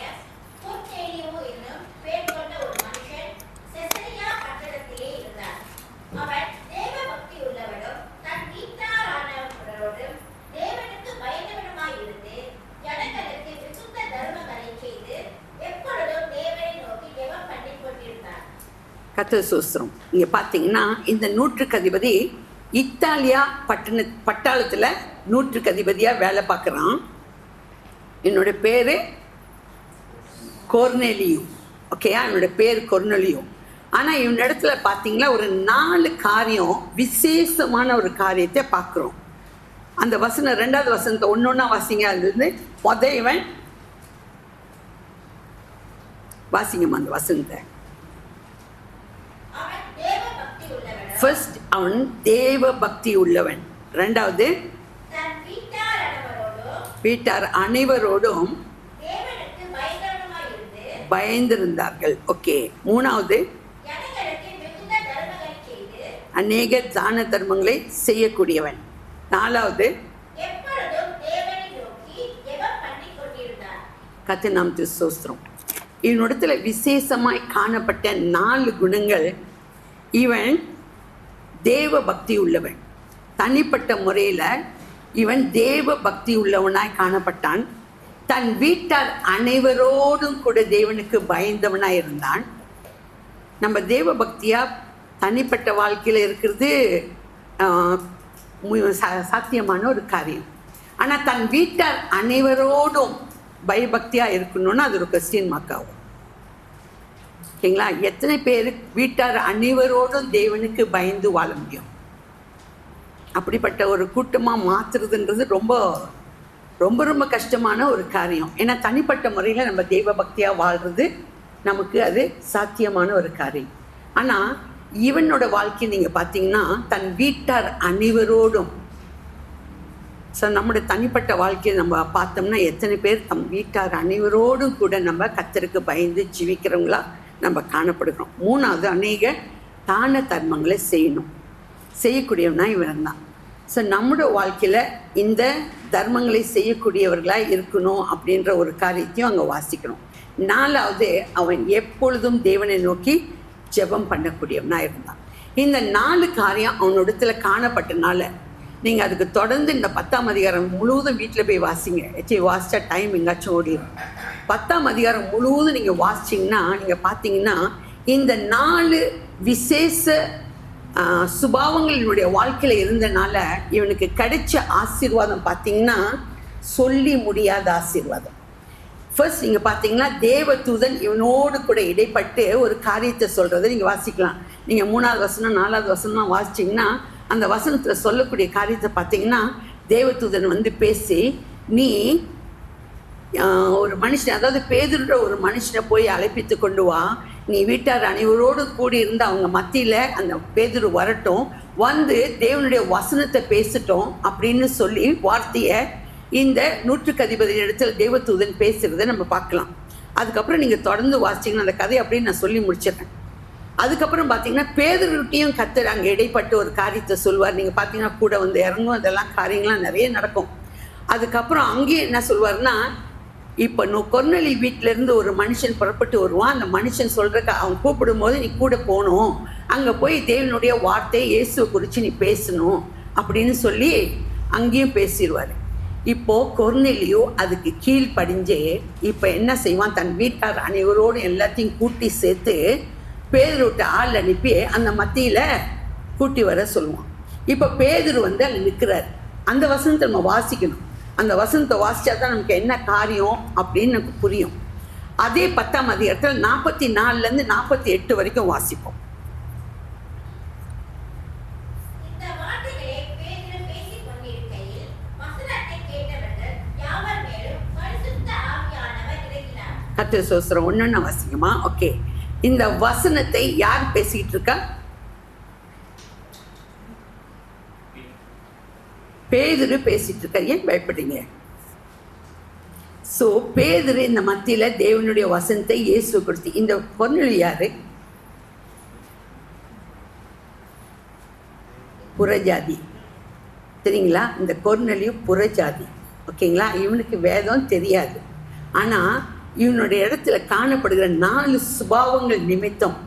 Speaker 1: கொர்நேலியு என்னும் பேர் கொண்ட ஒரு மனுஷன் செசரியா பட்டணத்திலே இருந்தார். அவர் தேவ பக்தி உள்ளவரும் தன் வீட்டாரானவரோடும் தேவனுக்கு பயந்தவனுமாய் இருந்து ஜனங்களுக்கு விசுத்த தர்மங்களை செய்து எப்பொழுதும் தேவனை நோக்கி ஜெபம் பண்ணிக் கொண்டிருந்தார்.
Speaker 3: கர்த்தர் ஸ்தோத்திரம். இங்கே பார்த்தீங்கன்னா இந்த நூற்றுக்கு அதிபதி இத்தாலியா பட்டாளத்தில் நூற்றுக்கு அதிபதியாக வேலை பார்க்குறான். என்னோட பேர் கொர்நேலியு. ஓகேயா, என்னோட பேர் கொர்நேலியு. ஆனால் இவன் இடத்துல பார்த்தீங்களா ஒரு 4 காரியம், விசேஷமான ஒரு காரியத்தை பார்க்குறோம். அந்த வசனம் 2வது வசனத்தை ஒன்றா வாசிங்க. அது வந்து இவன் வாசிங்கம்மா அந்த வசனத்தை. ஃபர்ஸ்ட் அவன் தேவ பக்தி உள்ளவன். 2வது
Speaker 1: தன்
Speaker 3: வீட்டார் அனைவரோடும்
Speaker 1: தேவனுக்கு பயந்தவனுமாய் இருந்து
Speaker 3: பயந்திருந்தார்கள். ஓகே. 3வது
Speaker 1: ஜனங்களுக்கு மிகுந்த தர்மங்களை செய்து
Speaker 3: அநேக தான தர்மங்களை செய்யக்கூடியவன். 4வது
Speaker 1: எப்பொழுதும் தேவனை நோக்கி ஜெபம் பண்ணிக் கொண்டிருந்தார்.
Speaker 3: கர்த்தர் நாமத்துக்கு ஸ்தோத்திரம். இவனிடத்துல விசேஷமாய் காணப்பட்ட 4 குணங்கள். இவன் தேவ பக்தி உள்ளவன். தனிப்பட்ட முறையில் இவன் தேவ பக்தி உள்ளவனாய் காணப்பட்டான். தன் வீட்டார் அனைவரோடும் கூட தேவனுக்கு பயந்தவனாய் இருந்தான். நம்ம தேவ பக்தியாக தனிப்பட்ட வாழ்க்கையில் இருக்கிறது சாத்தியமான ஒரு காரியம். ஆனால் தன் வீட்டார் அனைவரோடும் பயபக்தியாக இருக்கணும்னா அது ஒரு கிறிஸ்டியன் மார்க்காகும். ஓகேங்களா? எத்தனை பேர் வீட்டார் அனைவரோடும் தேவனுக்கு பயந்து வாழ முடியும்? அப்படிப்பட்ட ஒரு கூட்டமாக மாற்றுறதுன்றது ரொம்ப ரொம்ப ரொம்ப கஷ்டமான ஒரு காரியம். ஏன்னா தனிப்பட்ட முறையில் நம்ம தெய்வ பக்தியாக வாழ்கிறது நமக்கு அது சாத்தியமான ஒரு காரியம். ஆனால் இவனோட வாழ்க்கை நீங்கள் பார்த்தீங்கன்னா தன் வீட்டார் அனைவரோடும். ஸோ நம்முடைய தனிப்பட்ட வாழ்க்கையை நம்ம பார்த்தோம்னா எத்தனை பேர் தம் வீட்டார் அனைவரோடும் கூட நம்ம கர்த்தருக்கு பயந்து ஜீவிக்கிறவங்களா நம்ம காணப்படுகிறோம். 3வது அநேக தான தர்மங்களை செய்யக்கூடியவனா இவன் தான். ஸோ நம்முடைய வாழ்க்கையில் இந்த தர்மங்களை செய்யக்கூடியவர்களாக இருக்கணும் அப்படின்ற ஒரு காரியத்தையும் அங்கே வாசிக்கணும். 4வது அவன் எப்பொழுதும் தேவனை நோக்கி ஜெபம் பண்ணக்கூடியவனா இருந்தான். இந்த 4 காரியம் அவனோடத்துல காணப்பட்டனால நீங்கள் அதுக்கு தொடர்ந்து இந்த 10ஆம் அதிகாரம் முழுவதும் வீட்டில் போய் வாசிங்க. வாசித்தா டைம் எங்காச்சும் ஓடிடும். 10ஆம் அதிகாரம் முழுவதும் நீங்கள் வாசிச்சிங்கன்னா நீங்கள் பார்த்தீங்கன்னா இந்த 4 விசேஷ சுபாவங்களினுடைய வாழ்க்கையில் இருந்தனால இவனுக்கு கிடைச்ச ஆசீர்வாதம் பார்த்தீங்கன்னா சொல்லி முடியாத ஆசீர்வாதம். ஃபர்ஸ்ட் நீங்கள் பார்த்தீங்கன்னா தேவதூதன் இவனோடு கூட இடைப்பட்டு ஒரு காரியத்தை சொல்கிறத நீங்கள் வாசிக்கலாம். நீங்கள் 3வது வசனம் 4வது வசனம் வாசிச்சிங்கன்னா அந்த வசனத்தில் சொல்லக்கூடிய காரியத்தை பார்த்தீங்கன்னா தேவதூதன் வந்து பேசி நீ ஒரு மனுஷன், அதாவது பேதுருன்ற ஒரு மனுஷனை போய் அழைப்பித்து கொண்டு வா, நீ வீட்டார் அனைவரோடு கூடி இருந்து அவங்க மத்தியில் அந்த பேதுரு வரட்டும், வந்து தேவனுடைய வசனத்தை பேசட்டும் அப்படின்னு சொல்லி வார்த்தையை இந்த நூற்றுக்கு அதிபதி இடத்துல தேவதூதன் பேசுகிறத நம்ம பார்க்கலாம். அதுக்கப்புறம் நீங்கள் தொடர்ந்து வாசிச்சிங்கன்னா அந்த கதையை அப்படின்னு நான் சொல்லி முடிச்சிடுறேன். அதுக்கப்புறம் பார்த்தீங்கன்னா பேதுருட்டையும் கர்த்தர் அங்கே இடைப்பட்டு ஒரு காரியத்தை சொல்வார். நீங்கள் பார்த்தீங்கன்னா கூட வந்து இறங்கும், அதெல்லாம் காரியங்கள்லாம் நிறைய நடக்கும். அதுக்கப்புறம் அங்கேயே என்ன சொல்வார்னா, இப்போ கொர்நேலி வீட்டிலேருந்து ஒரு மனுஷன் புறப்பட்டு வருவான். அந்த மனுஷன் சொல்கிறக்க அவன் கூப்பிடும் போது நீ கூட போகணும், அங்கே போய் தேவனுடைய வார்த்தை இயேசுவை குறித்து நீ பேசணும் அப்படின்னு சொல்லி அங்கேயும் பேசிடுவார். இப்போது கொர்நேலியோ அதுக்கு கீழ்ப்படிஞ்சே இப்போ என்ன செய்வான், தன் வீட்டார் அனைவரோடு எல்லாத்தையும் கூட்டி சேர்த்து பேதுருட்ட ஆள் அனுப்பி அந்த மத்தியில் கூட்டி வர சொல்லுவான். இப்போ பேதுரு வந்து அங்கே நிற்கிறார். அந்த வசனத்தை நம்ம வாசிக்கணும். அந்த வசனத்தை வாசித்தா தான் நமக்கு என்ன காரியம் அப்படின்னு நமக்கு புரியும். அதே 10ஆம் அதிகாரத்தில் 44லேருந்து 48 வரைக்கும் வாசிப்போம்.
Speaker 1: இந்த வார்த்தைகளை பேதுரு பேசிக் கொண்டிருக்கையில் வசனத்தை கேட்டவர்
Speaker 3: கர்த்தர் சோஸ்திரம். ஒன்று அவசியமா? ஓகே. இந்த வசனத்தை யார் பேசிக்கிட்டு இருக்கா? பேதுரு பேசிட்டு இருக்கார். ஏன் பயப்படுறீங்க? ஸோ பேதுரு இந்த மத்தியில் தேவனுடைய வசனத்தை இயேசு கொடுத்து, இந்த கொர்நேலியு யாரு? புறஜாதி. சரிங்களா? இந்த கொர்நேலியு புறஜாதி. ஓகேங்களா? இவனுக்கு வேதம் தெரியாது. ஆனால் இவனுடைய இடத்துல காணப்படுகிற 4 சுபாவங்கள் நிமித்தம்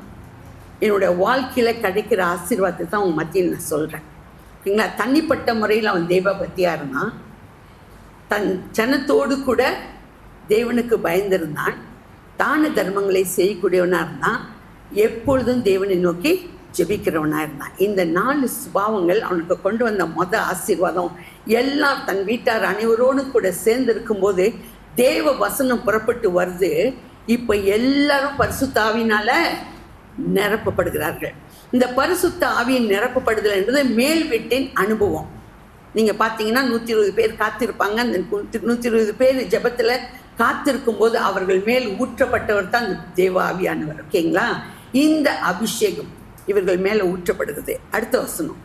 Speaker 3: என்னுடைய வாழ்க்கையில் கிடைக்கிற ஆசீர்வாதத்தை தான் உங்கள் மத்தியில் நான் சொல்கிறேன். ஓகேங்களா? தனிப்பட்ட முறையில் அவன் தெய்வ பக்தியாக இருந்தான். தன் ஜனத்தோடு கூட தேவனுக்கு பயந்திருந்தான். தான தர்மங்களை செய்யக்கூடியவனாக இருந்தான். எப்பொழுதும் தேவனை நோக்கி ஜெபிக்கிறவனாக இருந்தான். இந்த 4 சுபாவங்கள் அவனுக்கு கொண்டு வந்த ஆசீர்வாதம். எல்லாம் தன் வீட்டார் அனைவரோடும் கூட சேர்ந்து இருக்கும்போது தேவ வசனம் புறப்பட்டு வருது. இப்போ எல்லாரும் பரிசுத்த ஆவியினால நிரப்பப்படுகிறார்கள். இந்த பரிசுத்த ஆவியின் நிரப்பப்படுதல் என்பது மேல் வீட்டின் அனுபவம். நீங்கள் பார்த்தீங்கன்னா 120 பேர் காத்திருப்பாங்க. அந்த 120 பேர் ஜெபத்தில் காத்திருக்கும் போது அவர்கள் மேல் ஊற்றப்பட்டவர் தான் தேவ ஆவியானவர். ஓகேங்களா? இந்த அபிஷேகம் இவர்கள் மேலே ஊற்றப்படுகிறது. அடுத்த வசனம்.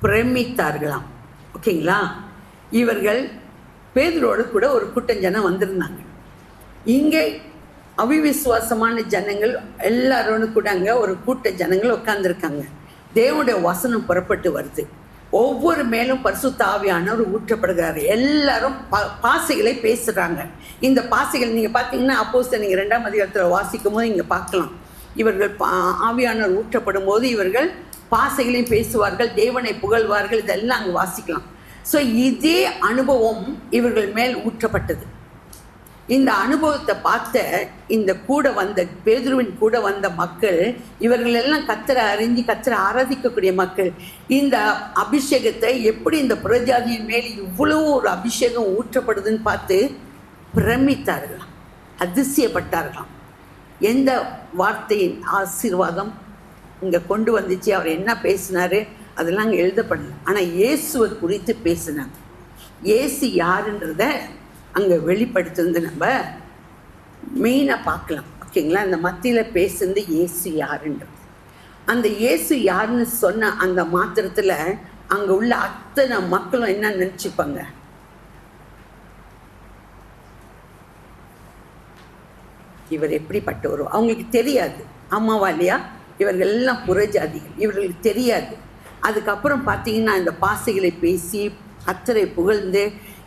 Speaker 3: பிரமித்தார்களாம். ஓகேங்களா? இவர்கள் பேதுருவோடு கூட ஒரு கூட்டஞ்சனம் வந்திருந்தாங்க. இங்கே அவிவிசுவாசமான ஜனங்கள் எல்லாரோடு கூட அங்கே ஒரு கூட்ட ஜனங்கள் உட்கார்ந்துருக்காங்க. தேவனுடைய வசனம் புறப்பட்டு வருது. ஒவ்வொரு மேலும் பரிசுத்த ஆவியானவர் ஊற்றப்படுகிறாரு. எல்லாரும் பாசைகளை பேசுகிறாங்க. இந்த பாசைகள் நீங்கள் பார்த்தீங்கன்னா அப்போஸ்தலர் நீங்கள் 2ஆம் அதிகாரத்தில் வாசிக்கும் போது இங்கே பார்க்கலாம். இவர்கள் ஆவியானவர் ஊற்றப்படும் போது இவர்கள் பாசைகளையும் பேசுவார்கள், தேவனை புகழ்வார்கள். இதெல்லாம் அங்கே வாசிக்கலாம். ஸோ இதே அனுபவம் இவர்கள் மேல் ஊற்றப்பட்டது. இந்த அனுபவத்தை பார்த்த இந்த கூட வந்த பேதுருவின் கூட வந்த மக்கள், இவர்கள் எல்லாம் கர்த்தரை அறிஞ்சு கர்த்தரை ஆராதிக்கக்கூடிய மக்கள், இந்த அபிஷேகத்தை எப்படி இந்த புறஜாதியின் மேல் இவ்வளோ ஒரு அபிஷேகம் ஊற்றப்படுதுன்னு பார்த்து பிரமித்தார்களாம், அதிசயப்பட்டார்களாம். எந்த வார்த்தையின் ஆசீர்வாதம் இங்கே கொண்டு வந்துச்சு, அவர் என்ன பேசினார் அதெல்லாம் அங்கே எழுதப்படல. ஆனால் இயேசுவை குறித்து பேசினாங்க. இயேசு யாருன்றத அங்கே வெளிப்படுத்துறது நம்ம மெயினாக பார்க்கலாம். ஓகேங்களா? அந்த மத்தியில் பேசுறது இயேசு யாருன்றது. அந்த இயேசு யாருன்னு சொன்ன அந்த மாத்திரத்தில் அங்கே உள்ள அத்தனை மக்களும் என்ன நினச்சிப்பாங்க, இவர் எப்படிப்பட்டவரோ அவங்களுக்கு தெரியாது. ஆமாவா இல்லையா? இவர்கள் எல்லாம் புறஜாதிகள், இவர்களுக்கு தெரியாது. அதுக்கப்புறம் பார்த்தீங்கன்னா இந்த பாசைகளை பேசி கர்த்தரை புகழ்ந்து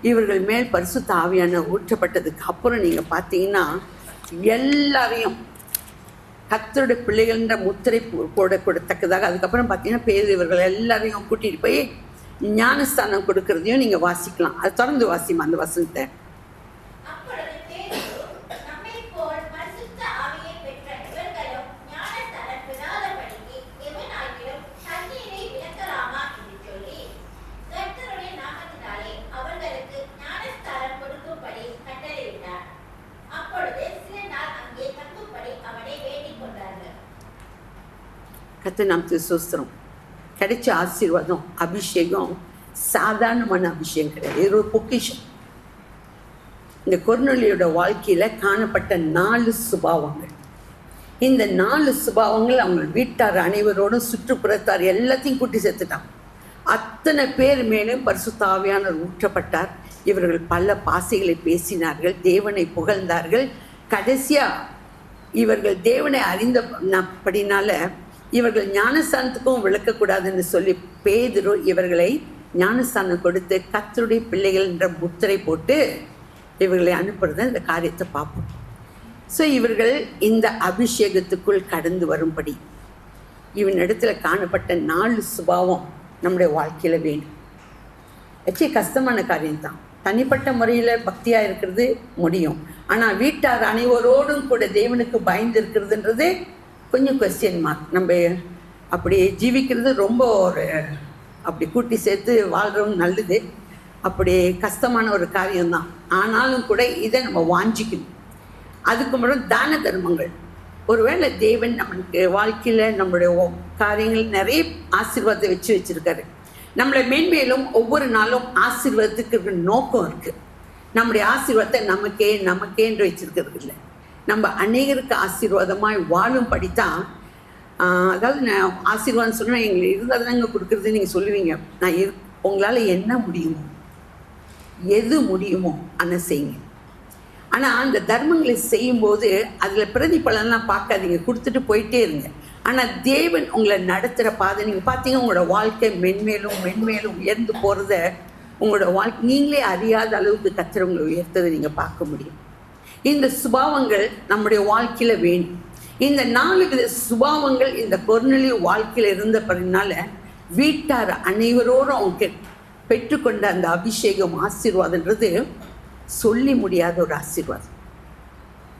Speaker 3: இவர்கள் மேல் பரிசுத்த ஆவியான ஊற்றப்பட்டதுக்கு அப்புறம் நீங்கள் பார்த்தீங்கன்னா எல்லாரையும் கர்த்தருடைய பிள்ளைகள்ன்ற முத்திரை போடக்கூடத்தக்கதாக அதுக்கப்புறம் பார்த்தீங்கன்னா பேர் இவர்கள் எல்லாரையும் கூட்டிகிட்டு போய் ஞானஸ்தானம் கொடுக்கறதையும் நீங்கள் வாசிக்கலாம். அது தொடர்ந்து வாசிமா அந்த வசனத்தை. கர்த்தர் நாமத்துக்கு ஸ்தோத்திரம். கிடைச்ச ஆசீர்வாதம் அபிஷேகம் சாதாரணமான அபிஷேகம் கிடையாது, இது ஒரு பொக்கிஷம். இந்த கொர்நேலியோட வாழ்க்கையில் காணப்பட்ட 4 சுபாவங்கள். இந்த 4 சுபாவங்கள் அவங்க வீட்டார் அனைவரோடும் சுற்றுப்புறத்தார் எல்லாத்தையும் கூட்டி சேர்த்துட்டாங்க. அத்தனை பேர் மேலும் பரிசுத்த ஆவியானவர் ஊற்றப்பட்டார். இவர்கள் பல பாசைகளை பேசினார்கள், தேவனை புகழ்ந்தார்கள். கடைசியாக இவர்கள் தேவனை அறிந்தபடினால இவர்கள் ஞானஸ்தானத்துக்கும் விளக்கக்கூடாதுன்னு சொல்லி பேதுரு இவர்களை ஞானஸ்தானம் கொடுத்து கர்த்தருடைய பிள்ளைகள் என்ற முத்திரை போட்டு இவர்களை அனுப்புறத இந்த காரியத்தை பார்ப்போம். ஸோ இவர்கள் இந்த அபிஷேகத்துக்குள் கடந்து வரும்படி இவனிடத்துல காணப்பட்ட 4 சுபாவம் நம்முடைய வாழ்க்கையில் வேணும். கஷ்டமான காரியம்தான். தனிப்பட்ட முறையில் பக்தியாக இருக்கிறது முடியும். ஆனால் வீட்டார் அனைவரோடும் கூட தேவனுக்கு பயந்து இருக்கிறதுன்றது கொஞ்சம் கொஸ்டின் மார்க். நம்ம அப்படி ஜீவிக்கிறது ரொம்ப ஒரு அப்படி கூட்டி சேர்த்து வாழ்கிறவங்க நல்லது. அப்படி கஷ்டமான ஒரு காரியம்தான். ஆனாலும் கூட இதை நம்ம வாஞ்சிக்கணும். அதுக்கு முன்னாடி தான தர்மங்கள். ஒருவேளை தேவன் நம்மளுக்கு வாழ்க்கையில் நம்மளுடைய காரியங்கள் நிறைய ஆசீர்வாதத்தை வச்சுருக்காரு. நம்மளை மேன்மேலும் ஒவ்வொரு நாளும் ஆசீர்வாதத்துக்கு நோக்கம் இருக்குது. நம்முடைய ஆசீர்வாதத்தை நமக்கேன்று வச்சுருக்கிறது இல்லை. நம்ம அநேகருக்கு ஆசீர்வாதமாய் வாழும் படித்தான். அதாவது நான் ஆசீர்வாதம் சொன்னால் எங்களுக்கு இருந்தால் தானே கொடுக்குறது நீங்கள் சொல்லுவீங்க. உங்களால் என்ன முடியுமோ, எது முடியுமோ அதை செய்யுங்க. ஆனால் அந்த தர்மங்களை செய்யும்போது அதில் பிரதிபலன்லாம் பார்க்காதீங்க, கொடுத்துட்டு போயிட்டே இருங்க. ஆனால் தேவன் உங்களை நடத்துகிற பாதை நீங்கள் பார்த்தீங்க, உங்களோட வாழ்க்கை மென்மேலும் உயர்ந்து போகிறத உங்களோட வாழ்க்கை நீங்களே அறியாத அளவுக்கு கர்த்தர் உங்களை உயர்த்ததை நீங்கள் பார்க்க முடியும். இந்த சுபாவங்கள் நம்முடைய வாழ்க்கையில் வேணும். இந்த 4 வித சுபாவங்கள் இந்த கொர்நேலியு வாழ்க்கையில் இருந்தபடினால வீட்டார் அனைவரோடும் அவங்க பெற்றுக்கொண்ட அந்த அபிஷேகம் ஆசீர்வாதன்றது சொல்லி முடியாத ஒரு ஆசீர்வாதம்.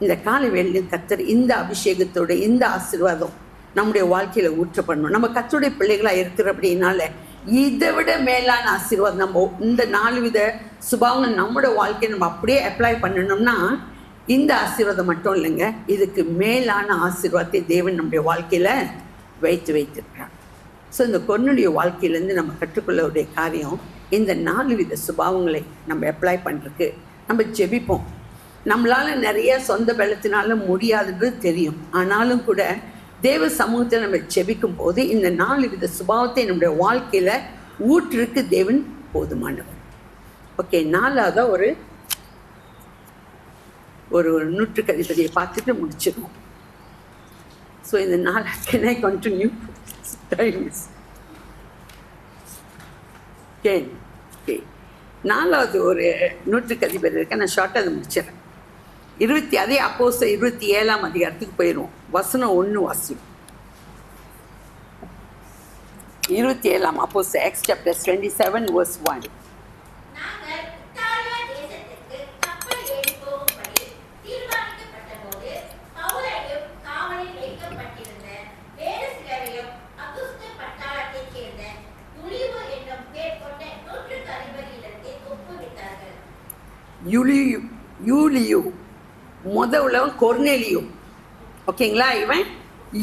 Speaker 3: இந்த காலை வேளையில் கர்த்தர் இந்த அபிஷேகத்தோட இந்த ஆசீர்வாதம் நம்முடைய வாழ்க்கையில் ஊற்ற பண்ணணும். நம்ம கர்த்தருடைய பிள்ளைகளாக இருக்கிறபடினால இதை விட மேலான ஆசீர்வாதம் நம்ம இந்த 4 வித சுபாவங்கள் நம்மளோட வாழ்க்கையை நம்ம அப்படியே அப்ளை பண்ணணும்னா இந்த ஆசீர்வாதம் மட்டும் இல்லைங்க, இதுக்கு மேலான ஆசீர்வாதத்தை தேவன் நம்முடைய வாழ்க்கையில் வைத்திருக்கிறார். ஸோ இந்த கொர்நேலியு வாழ்க்கையிலேருந்து நம்ம கற்றுக்கொள்ளக்கூடிய காரியம் இந்த 4 வித சுபாவங்களை நம்ம அப்ளை பண்ணுறதுக்கு நம்ம ஜெபிப்போம். நம்மளால் நிறைய சொந்த பலத்தினால முடியாதுன்றது தெரியும். ஆனாலும் கூட தேவ சமூகத்தில் நம்ம ஜெபிக்கும் போது இந்த 4 வித சுபாவத்தை நம்முடைய வாழ்க்கையில் ஊற்றுக்கு தேவன் போதுமானவர். ஓகே, 4ஆவதாக ஒரு நூற்றுக்கு அதிபதியை பார்த்துட்டு முடிச்சிடுவோம். ஸோ இந்த 4 can I continue? Time is okay. 4வது ஒரு நூற்றுக்கு அதிபதி இருக்க, நான் ஷார்ட்டாக அதை முடிச்சிடறேன். அதே அப்போஸ்தலர் 27ஆம் அதிகாரத்துக்கு போயிடுவோம். வசனம் 1 வாசியும். 27ஆம் அப்போஸ்தலர் Acts chapter 27 verse 1. யூலியு முதல்வன் கொர்நேலியு, ஓகேங்களா? இவன்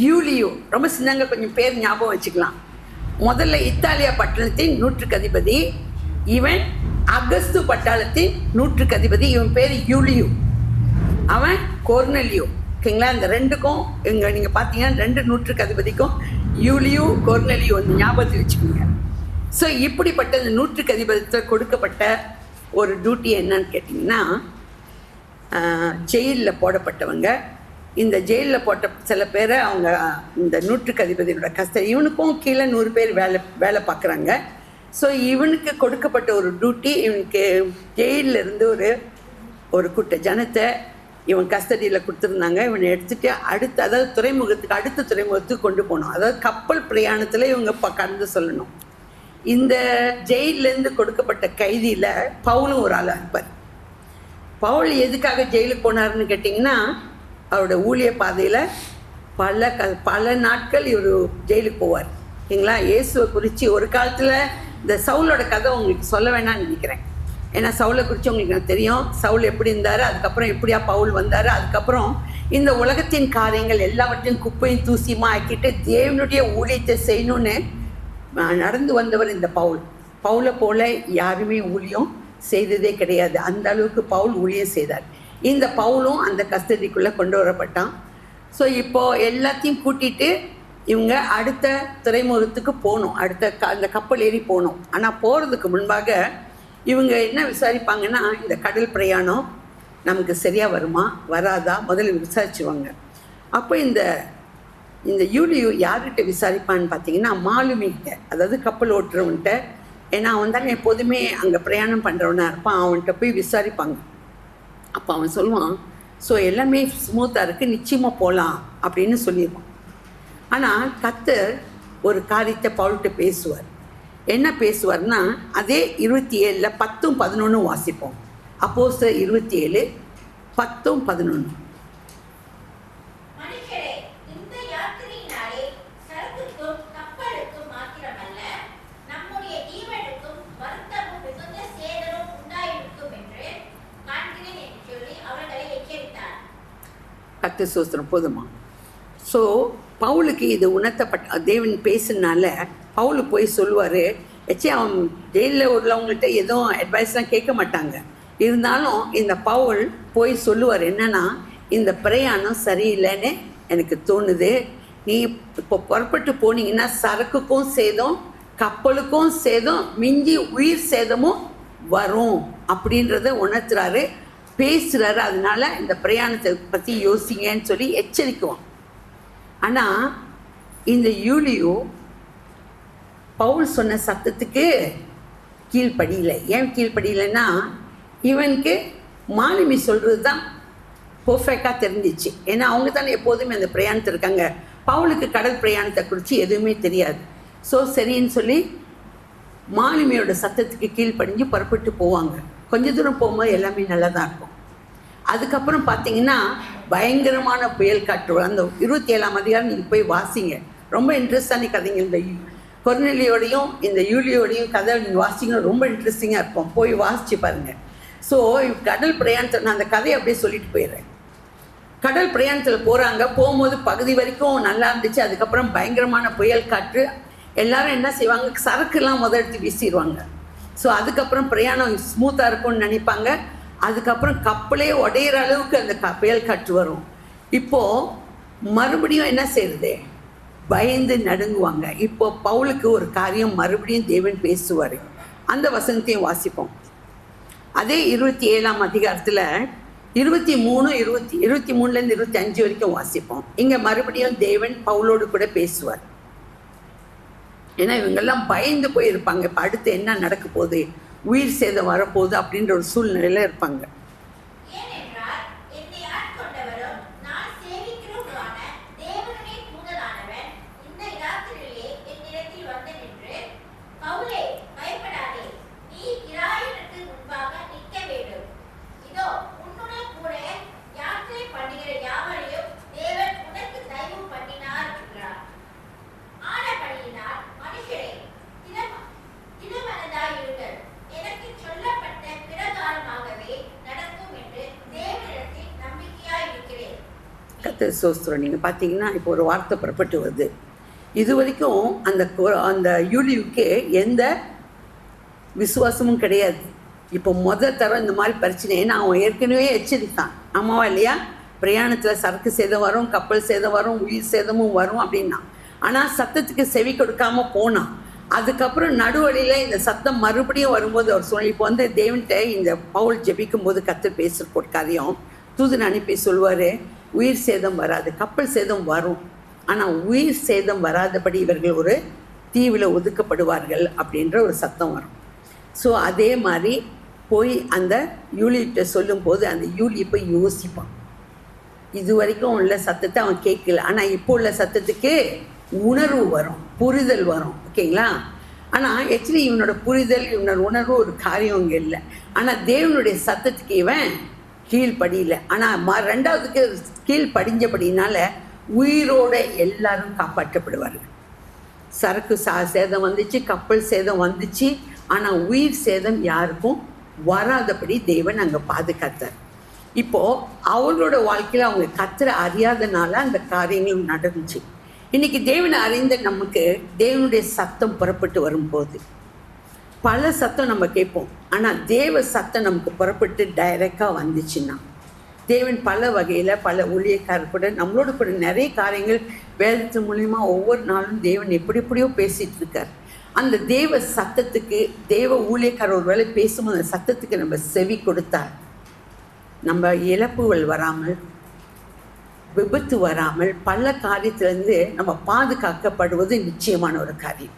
Speaker 3: யூலியு, ரொம்ப சின்னங்க, கொஞ்சம் பேர் ஞாபகம் வச்சுக்கலாம். முதல்ல இத்தாலியா பட்டணத்தின் நூற்றுக்கு அதிபதி. இவன் அகஸ்து பட்டாளத்தின் நூற்றுக்கு அதிபதி. இவன் பேர் யூலியு, அவன் கொர்நேலியு, ஓகேங்களா? இந்த ரெண்டுக்கும் இங்கே நீங்கள் பார்த்தீங்கன்னா 2 நூற்றுக்கு அதிபதிக்கும் யூலியு கொர்நேலியு வந்து ஞாபகத்தில் வச்சுக்கோங்க. ஸோ இப்படிப்பட்ட இந்த நூற்றுக்கு அதிபதியில் கொடுக்கப்பட்ட ஒரு டியூட்டி என்னன்னு கேட்டிங்கன்னா, ஜெயிலில் போடப்பட்டவங்க, இந்த ஜெயிலில் போட்ட சில பேரை அவங்க இந்த நூற்றுக்கு அதிபதியோட கஷ்டம், இவனுக்கும் கீழே 100 பேர் வேலை பார்க்குறாங்க. ஸோ இவனுக்கு கொடுக்கப்பட்ட ஒரு டியூட்டி, இவனுக்கு ஜெயிலில் இருந்து ஒரு கூட்ட ஜனத்தை இவன் கஸ்டடியில் கொடுத்துருந்தாங்க. இவனை எடுத்துகிட்டு அதாவது அடுத்த துறைமுகத்துக்கு கொண்டு போகணும். அதாவது கப்பல் பிரயாணத்தில் இவங்க கடந்து சொல்லணும். இந்த ஜெயிலேருந்து கொடுக்கப்பட்ட கைதியில் பவுலும் ஒரு ஆளாக இருப்பார். பவுல் எதுக்காக ஜெயிலுக்கு போனார்னு கேட்டிங்கன்னா, அவரோட ஊழிய பாதையில் பல நாட்கள் இவர் ஜெயிலுக்கு போவார், ஓகேங்களா? இயேசுவை குறித்து ஒரு காலத்தில் இந்த சவுலோட கதை உங்களுக்கு சொல்ல வேணாம்னு நினைக்கிறேன். ஏன்னா சவுலை குறித்து உங்களுக்கு தெரியும். சவுல் எப்படி இருந்தார், அதுக்கப்புறம் எப்படியா பவுல் வந்தார், அதுக்கப்புறம் இந்த உலகத்தின் காரியங்கள் எல்லாவற்றையும் குப்பையும் தூசியுமா ஆக்கிட்டு தேவனுடைய ஊழியத்தை செய்யணும்னு நடந்து வந்தவர் இந்த பவுலை போல யாருமே ஊழியம் செய்ததே கிடையாது. அந்த அளவுக்கு பவுல் ஊழியம் செய்தார். இந்த பவுலும் அந்த கஸ்டடிக்குள்ளே கொண்டு வரப்பட்டான். ஸோ இப்போது எல்லாத்தையும் கூட்டிகிட்டு இவங்க அடுத்த துறைமுகத்துக்கு போகணும், அந்த கப்பல் ஏறி போகணும். ஆனால் போகிறதுக்கு முன்பாக இவங்க என்ன விசாரிப்பாங்கன்னா, இந்த கடல் பிரயாணம் நமக்கு சரியாக வருமா வராதா முதல்ல விசாரிச்சுவாங்க. அப்போ இந்த யூலியு யார்கிட்ட விசாரிப்பான்னு பார்த்தீங்கன்னா, மாலுமிகிட்ட, அதாவது கப்பல் ஓட்டுறவன்கிட்ட. ஏன்னா அவன் தானே எப்போதுமே அங்கே பிரயாணம் பண்ணுறவனாக இருப்பான். அவன்கிட்ட போய் விசாரிப்பாங்க. அப்போ அவன் சொல்லுவான், ஸோ எல்லாமே ஸ்மூத்தாக இருக்குது, நிச்சயமாக போகலாம் அப்படின்னு சொல்லிடுவான். ஆனால் கர்த்தர் ஒரு காரியத்தை பவுல்கிட்ட பேசுவார். என்ன பேசுவார்னா, அதே 27 10 11 வாசிப்போம். அப்போஸ்தலர் 27 10 11.
Speaker 1: கப்பலுக்கும் மாத்திரமல்ல, நம்முடைய ஜீவனுக்கும் வருத்தமும் மிகுந்த சேதமும்
Speaker 3: கர்த்தர் ஸ்தோத்திரம். போதுமா? ஸோ பவுலுக்கு இது உணர்த்தப்பட்ட தேவன் பேசுனால பவுலு போய் சொல்லுவார். அவன் ஜெயிலில் உள்ளவங்கள்ட்ட எதுவும் அட்வைஸ்லாம் கேட்க மாட்டாங்க. இருந்தாலும் இந்த பவுல் போய் சொல்லுவார், என்னன்னா இந்த பிரயாணம் சரியில்லைன்னு எனக்கு தோணுது. நீ இப்போ புறப்பட்டு போனீங்கன்னா சரக்குக்கும் சேதம், கப்பலுக்கும் சேதம், மிஞ்சி உயிர் சேதமும் வரும் அப்படின்றத உணர்த்துறாரு, பேசுகிறாரு. அதனால இந்த பிரயாணத்தை பற்றி யோசிங்கன்னு சொல்லி எச்சரிக்குவான். ஆனால் இந்த யூலியோ பவுல் சொன்ன சத்தத்துக்கு கீழ்ப்படியில. ஏன் கீழ்ப்படியிலன்னா, இவனுக்கு மாலுமி சொல்கிறது தான் பர்ஃபெக்டாக தெரிஞ்சிச்சு. ஏன்னா அவங்க தானே எப்போதுமே அந்த பிரயாணத்தில் இருக்காங்க. பவுலுக்கு கடல் பிரயாணத்தை குறித்து எதுவுமே தெரியாது. ஸோ சரின்னு சொல்லி மாலுமியோட சத்தத்துக்கு கீழ்ப்படிஞ்சு புறப்பட்டு போவாங்க. கொஞ்ச தூரம் போகும்போது எல்லாமே நல்லா தான் இருக்கும். அதுக்கப்புறம் பார்த்தீங்கன்னா பயங்கரமான புயல் காற்று. அந்த 27ஆம் அதிகாரம் நீங்கள் போய் வாசிங்க. ரொம்ப இன்ட்ரெஸ்டான கதைங்க. இந்த கொர்நேலியோடையும் இந்த யூலியோடையும் கதை நீங்கள் வாசிங்கன்னா ரொம்ப இன்ட்ரெஸ்டிங்காக இருக்கும். போய் வாசிச்சு பாருங்கள். ஸோ கடல் பிரயாணத்தை நான் அந்த கதையை அப்படியே சொல்லிட்டு போயிடுறேன். கடல் பிரயாணத்தில் போகிறாங்க. போகும்போது பகுதி வரைக்கும் நல்லா இருந்துச்சு. அதுக்கப்புறம் பயங்கரமான புயல் காற்று. எல்லாரும் என்ன செய்வாங்க, சரக்குலாம் எடுத்து வீசிடுவாங்க. ஸோ அதுக்கப்புறம் பிரயாணம் ஸ்மூத்தாக இருக்கும்னு நினைப்பாங்க. அதுக்கப்புறம் கப்பலே உடையிற அளவுக்கு அந்த புயல் காற்று வரும். இப்போது மறுபடியும் என்ன செய்யுது, பயந்து நடுங்குவாங்க. இப்போ பவுலுக்கு ஒரு காரியம் மறுபடியும் தேவன் பேசுவார். அந்த வசனத்தையும் வாசிப்போம். அதே 27ஆம் அதிகாரத்தில் 23 25 வரைக்கும் வாசிப்போம். இங்கே மறுபடியும் தேவன் பவுலோடு கூட பேசுவார். ஏன்னா இவங்கெல்லாம் பயந்து போயிருப்பாங்க. இப்போ அடுத்து என்ன நடக்க போகுது, உயிர் சேதம் வரப்போகுது அப்படின்ற ஒரு சூழ்நிலையில் இருப்பாங்க. சோஸ்திரம். நீங்கள் பார்த்தீங்கன்னா இப்போ ஒரு வார்த்தை புறப்பட்டு வருது. இது வரைக்கும் அந்த யூலியுக்கு எந்த விசுவாசமும் கிடையாது. இப்போ தரம் இந்த மாதிரி பிரச்சனைன்னு அவன் ஏற்கனவே எச்சரித்தான். ஆமாவா இல்லையா? பிரயாணத்தில் சரக்கு சேதம் வரும், கப்பல் சேதம் வரும், உயிர் சேதமும் வரும் அப்படின்னா. ஆனால் சத்தத்துக்கு செவி கொடுக்காம போனான். அதுக்கப்புறம் நடுவழியில் இந்த சத்தம் மறுபடியும் வரும்போது அவர் சொல்லி, இப்போ தேவன்கிட்ட இந்த பவுல் ஜெபிக்கும் போது கர்த்தர் பேசுகிற ஒரு காரியம் தூதன் அனுப்பி சொல்லுவார், உயிர் சேதம் வராது, கப்பல் சேதம் வரும், ஆனால் உயிர் சேதம் வராதபடி இவர்கள் ஒரு தீவில் ஒதுக்கப்படுவார்கள் அப்படின்ற ஒரு சத்தம் வரும். ஸோ அதே மாதிரி போய் அந்த யூலிகிட்ட சொல்லும்போது அந்த யூலி போய் யோசிப்பான். இது வரைக்கும் உள்ள சத்தத்தை அவன் கேட்கல. ஆனால் இப்போ உள்ள சத்தத்துக்கு உணர்வு வரும், புரிதல் வரும். ஓகேங்களா? ஆனால் ஆக்சுவலி இவனோட புரிதல், இவனோட உணர்வு ஒரு காரியம் இங்கே இல்லை. ஆனால் தேவனுடைய சத்தத்துக்கு இவன் கீழ்படியில. ஆனால் ரெண்டாவதுக்கு கீழ்படிஞ்சபடினால உயிரோட எல்லாரும் காப்பாற்றப்படுவார்கள். சரக்கு சேதம் வந்துச்சு, கப்பல் சேதம் வந்துச்சு, ஆனால் உயிர் சேதம் யாருக்கும் வராதபடி தேவன் அங்கே பாதுகாத்தார். இப்போது அவங்களோட வாழ்க்கையில் அவங்க கர்த்தரை அறியாதனால அந்த காரியங்கள் நடந்துச்சு. இன்றைக்கி தேவனை அறிந்த நமக்கு தேவனுடைய சத்தம் புறப்பட்டு வரும்போது பல சத்தம் நம்ம கேட்போம். ஆனால் தேவ சத்தம் நமக்கு புறப்பட்டு டைரெக்டாக வந்துச்சுன்னா, தேவன் பல வகையில் பல ஊழியக்காரர் கூட நம்மளோட கூட நிறைய காரியங்கள் வேதத்து மூலிமா ஒவ்வொரு நாளும் தேவன் எப்படியோ பேசிகிட்டு இருக்கார். அந்த தேவ சத்தத்துக்கு தேவ ஊழியக்காரர் ஒரு வேளை பேசும்போது அந்த சத்தத்துக்கு நம்ம செவி கொடுத்தால் நம்ம இழப்புகள் வராமல், விபத்து வராமல், பல காரியத்திலேருந்து நம்ம பாதுகாக்கப்படுவது நிச்சயமான ஒரு காரியம்.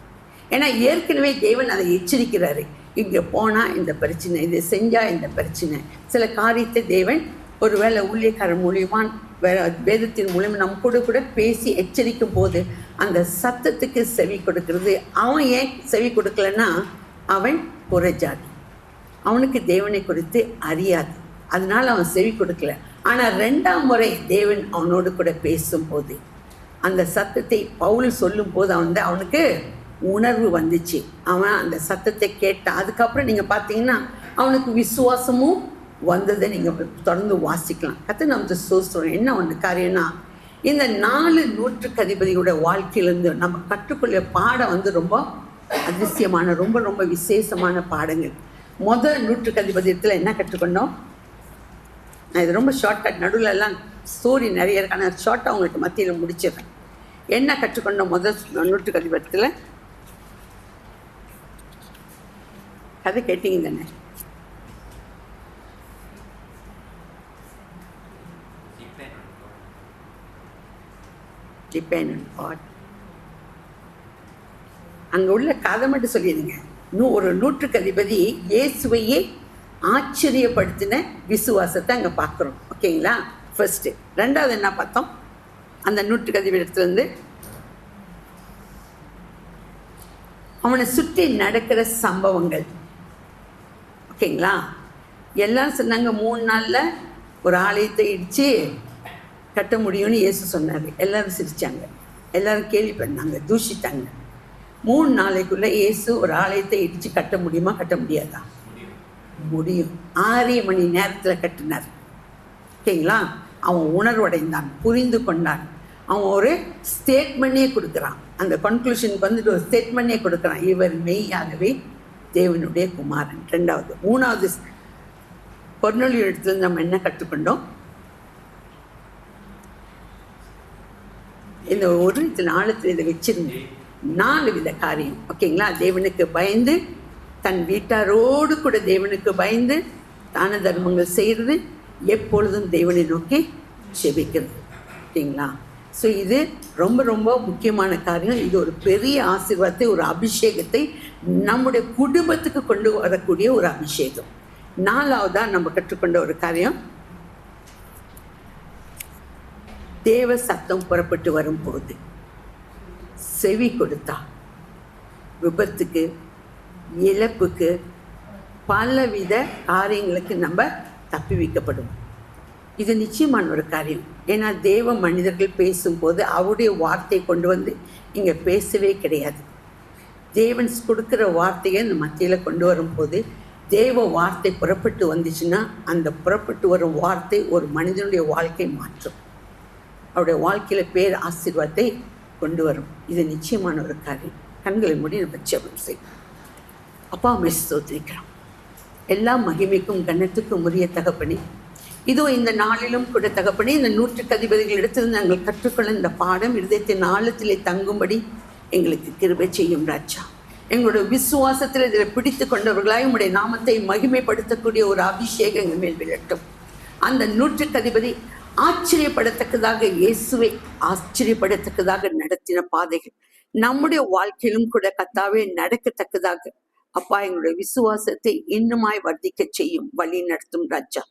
Speaker 3: ஏன்னா ஏற்கனவே தேவன் அதை எச்சரிக்கிறாரு, இங்கே போனால் இந்த பிரச்சனை, இதை செஞ்சால் இந்த பிரச்சனை. சில காரியத்தை தேவன் ஒருவேளை ஊழியக்காரர் மூலியமாக வேதத்தின் மூலியமாக நம்ம கூட பேசி எச்சரிக்கும் போது அந்த சத்தத்துக்கு செவி கொடுக்கறது. அவன் ஏன் செவி கொடுக்கலன்னா அவன் புறஜாதி, அவனுக்கு தேவனை குறித்து அறியாது, அதனால் அவன் செவி கொடுக்கல. ஆனால் 2ஆம் முறை தேவன் அவனோடு கூட பேசும்போது அந்த சத்தத்தை பவுல் சொல்லும்போது அவனுக்கு உணர்வு வந்துச்சு. அவன் அந்த சத்தத்தை கேட்டான். அதுக்கப்புறம் நீங்கள் பார்த்தீங்கன்னா அவனுக்கு விசுவாசமும் வந்ததை நீங்கள் தொடர்ந்து வாசிக்கலாம். கர்த்தர் நமக்கு சோஸ்திரம். என்ன ஒன்று காரியம்னா, இந்த 4 நூற்றுக்கு அதிபதியோட வாழ்க்கையிலேருந்து நம்ம கற்றுக்கொள்ள பாடம் ரொம்ப அதிசயமான ரொம்ப ரொம்ப விசேஷமான பாடங்கள். முதல் நூற்றுக்கு அதிபதியத்தில் என்ன கற்றுக்கொண்டோம்? நான் இது ரொம்ப ஷார்ட்கட், நடுவில் எல்லாம் ஸ்டோரி நிறைய இருக்கு, ஆனால் ஷார்ட்டாக உங்களுக்கு மத்தியில் முடிச்சிடுறேன். என்ன கற்றுக்கொண்டோம் முதல் நூற்றுக்கு அதிபதியத்தில்? கதை கேட்டீங்க தானே? Depend on God. அங்கே உள்ள கதை மட்டும் சொல்லிடுங்க. ஒரு நூற்றுக்கு அதிபதி இயேசுவையே ஆச்சரியப்படுத்தின விசுவாசத்தை அங்கே பார்க்குறோம். ஓகேங்களா? ஃபர்ஸ்ட்டு. ரெண்டாவது என்ன பார்த்தோம்? அந்த நூற்றுக்கு அதிபதி இடத்துலேருந்து அவனை சுற்றி நடக்கிற சம்பவங்கள். ஓகேங்களா? எல்லாரும் சொன்னாங்க 3 நாளில் ஒரு ஆலயத்தை இடித்து கட்ட முடியும்னு இயேசு சொன்னார். எல்லாரும் சிரித்தாங்க, எல்லாரும் கேள்வி பண்ணாங்க, தூஷித்தாங்க. 3 நாளைக்குள்ளே இயேசு ஒரு ஆலயத்தை இடித்து கட்ட முடியுமா, கட்ட முடியாதா? முடியும். 6 மணி நேரத்தில் கட்டினார். ஓகேங்களா? அவன் உணர்வடைந்தான், புரிந்து கொண்டான். அவன் ஒரு ஸ்டேட்மெண்ட்டே கொடுக்குறான். அந்த கன்க்ளூஷனுக்கு வந்துட்டு ஒரு ஸ்டேட்மெண்ட்டே கொடுக்குறான், இவர் மெய்யாகவே தேவனுடைய குமாரன். 2வது. 3வது கொர்நேலியு இடத்துல நம்ம என்ன கற்றுக்கொண்டோம்? இந்த ஒரு ஆழத்தில் இதை வச்சிருங்க. 4 வித காரியம். ஓகேங்களா? தேவனுக்கு பயந்து, தன் வீட்டாரோடு கூட தேவனுக்கு பயந்து தான தர்மங்கள் செய்கிறது, எப்பொழுதும் தேவனை நோக்கி செபிக்கிறது. ஓகேங்களா? ஸோ இது ரொம்ப ரொம்ப முக்கியமான காரியம். இது ஒரு பெரிய ஆசீர்வாதத்தை, ஒரு அபிஷேகத்தை நம்முடைய குடும்பத்துக்கு கொண்டு வரக்கூடிய ஒரு அபிஷேகம். 4வதாக நம்ம கற்றுக்கொண்ட ஒரு காரியம், தேவ சத்தம் புறப்பட்டு வரும்போது செவி கொடுத்தா விபத்துக்கு, இழப்புக்கு, பலவித காரியங்களுக்கு நம்ம தப்பி வைக்கப்படுவோம். இது நிச்சயமான ஒரு காரியம். ஏன்னா தேவ மனிதர்கள் பேசும்போது அவருடைய வார்த்தையை கொண்டு வந்து இங்கே பேசவே கிடையாது. தேவன் கொடுக்குற வார்த்தையை இந்த மத்தியில் கொண்டு வரும்போது தேவ வார்த்தை புறப்பட்டு வந்துச்சுன்னா அந்த புறப்பட்டு வரும் வார்த்தை ஒரு மனிதனுடைய வாழ்க்கை மாற்றும், அவருடைய வாழ்க்கையில் பேர் ஆசீர்வாதத்தை கொண்டு வரும். இது நிச்சயமான ஒரு காரியம். கண்களை மூடி நம்ம ஜெபம் செய்யும். அப்பா, உம்மை ஸ்தோத்திரிக்கிறோம். எல்லா மகிமைக்கும் கனத்துக்கும் உரிய தகப்பனே, இதோ இந்த நாளிலும் கூட தகப்பனே, இந்த நூற்றுக்கு அதிபதிகளிடத்திலிருந்து நாங்கள் கற்றுக்கொள்ள இந்த பாடம் இருதயத்தின் ஆழத்திலே தங்கும்படி எங்களுக்கு கிருபை செய்யும் ராஜா. எங்களுடைய விசுவாசத்தில் இதில் பிடித்து கொண்டவர்களாய் உம்முடைய நாமத்தை மகிமைப்படுத்தக்கூடிய ஒரு அபிஷேகம் எங்கள் மேல் விழட்டும். அந்த நூற்றுக்கு அதிபதி ஆச்சரியப்படத்தக்கதாக, இயேசுவை ஆச்சரியப்படத்தக்கதாக நடத்தின பாதைகள் நம்முடைய வாழ்க்கையிலும் கூட கர்த்தாவே நடக்கத்தக்கதாக அப்பா எங்களுடைய விசுவாசத்தை இன்னுமாய் வர்த்திக்க செய்யும், வழி நடத்தும் ராஜா.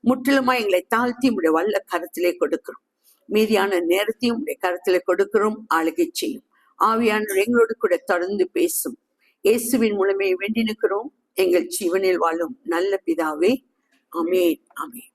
Speaker 3: முற்றிலுமாய் எங்களை தாழ்த்தி உடைய வல்ல கரத்திலே கொடுக்கிறோம். மீதியான நேரத்தையும் உடைய கரத்திலே கொடுக்கிறோம். ஆளுகை செய்யும். ஆவியானவர் எங்களோடு கூட தொடர்ந்து பேசும். இயேசுவின் மூலமே வேண்டி நிற்கிறோம் எங்கள் ஜீவனில் வாழும் நல்ல பிதாவே. ஆமென், ஆமென்.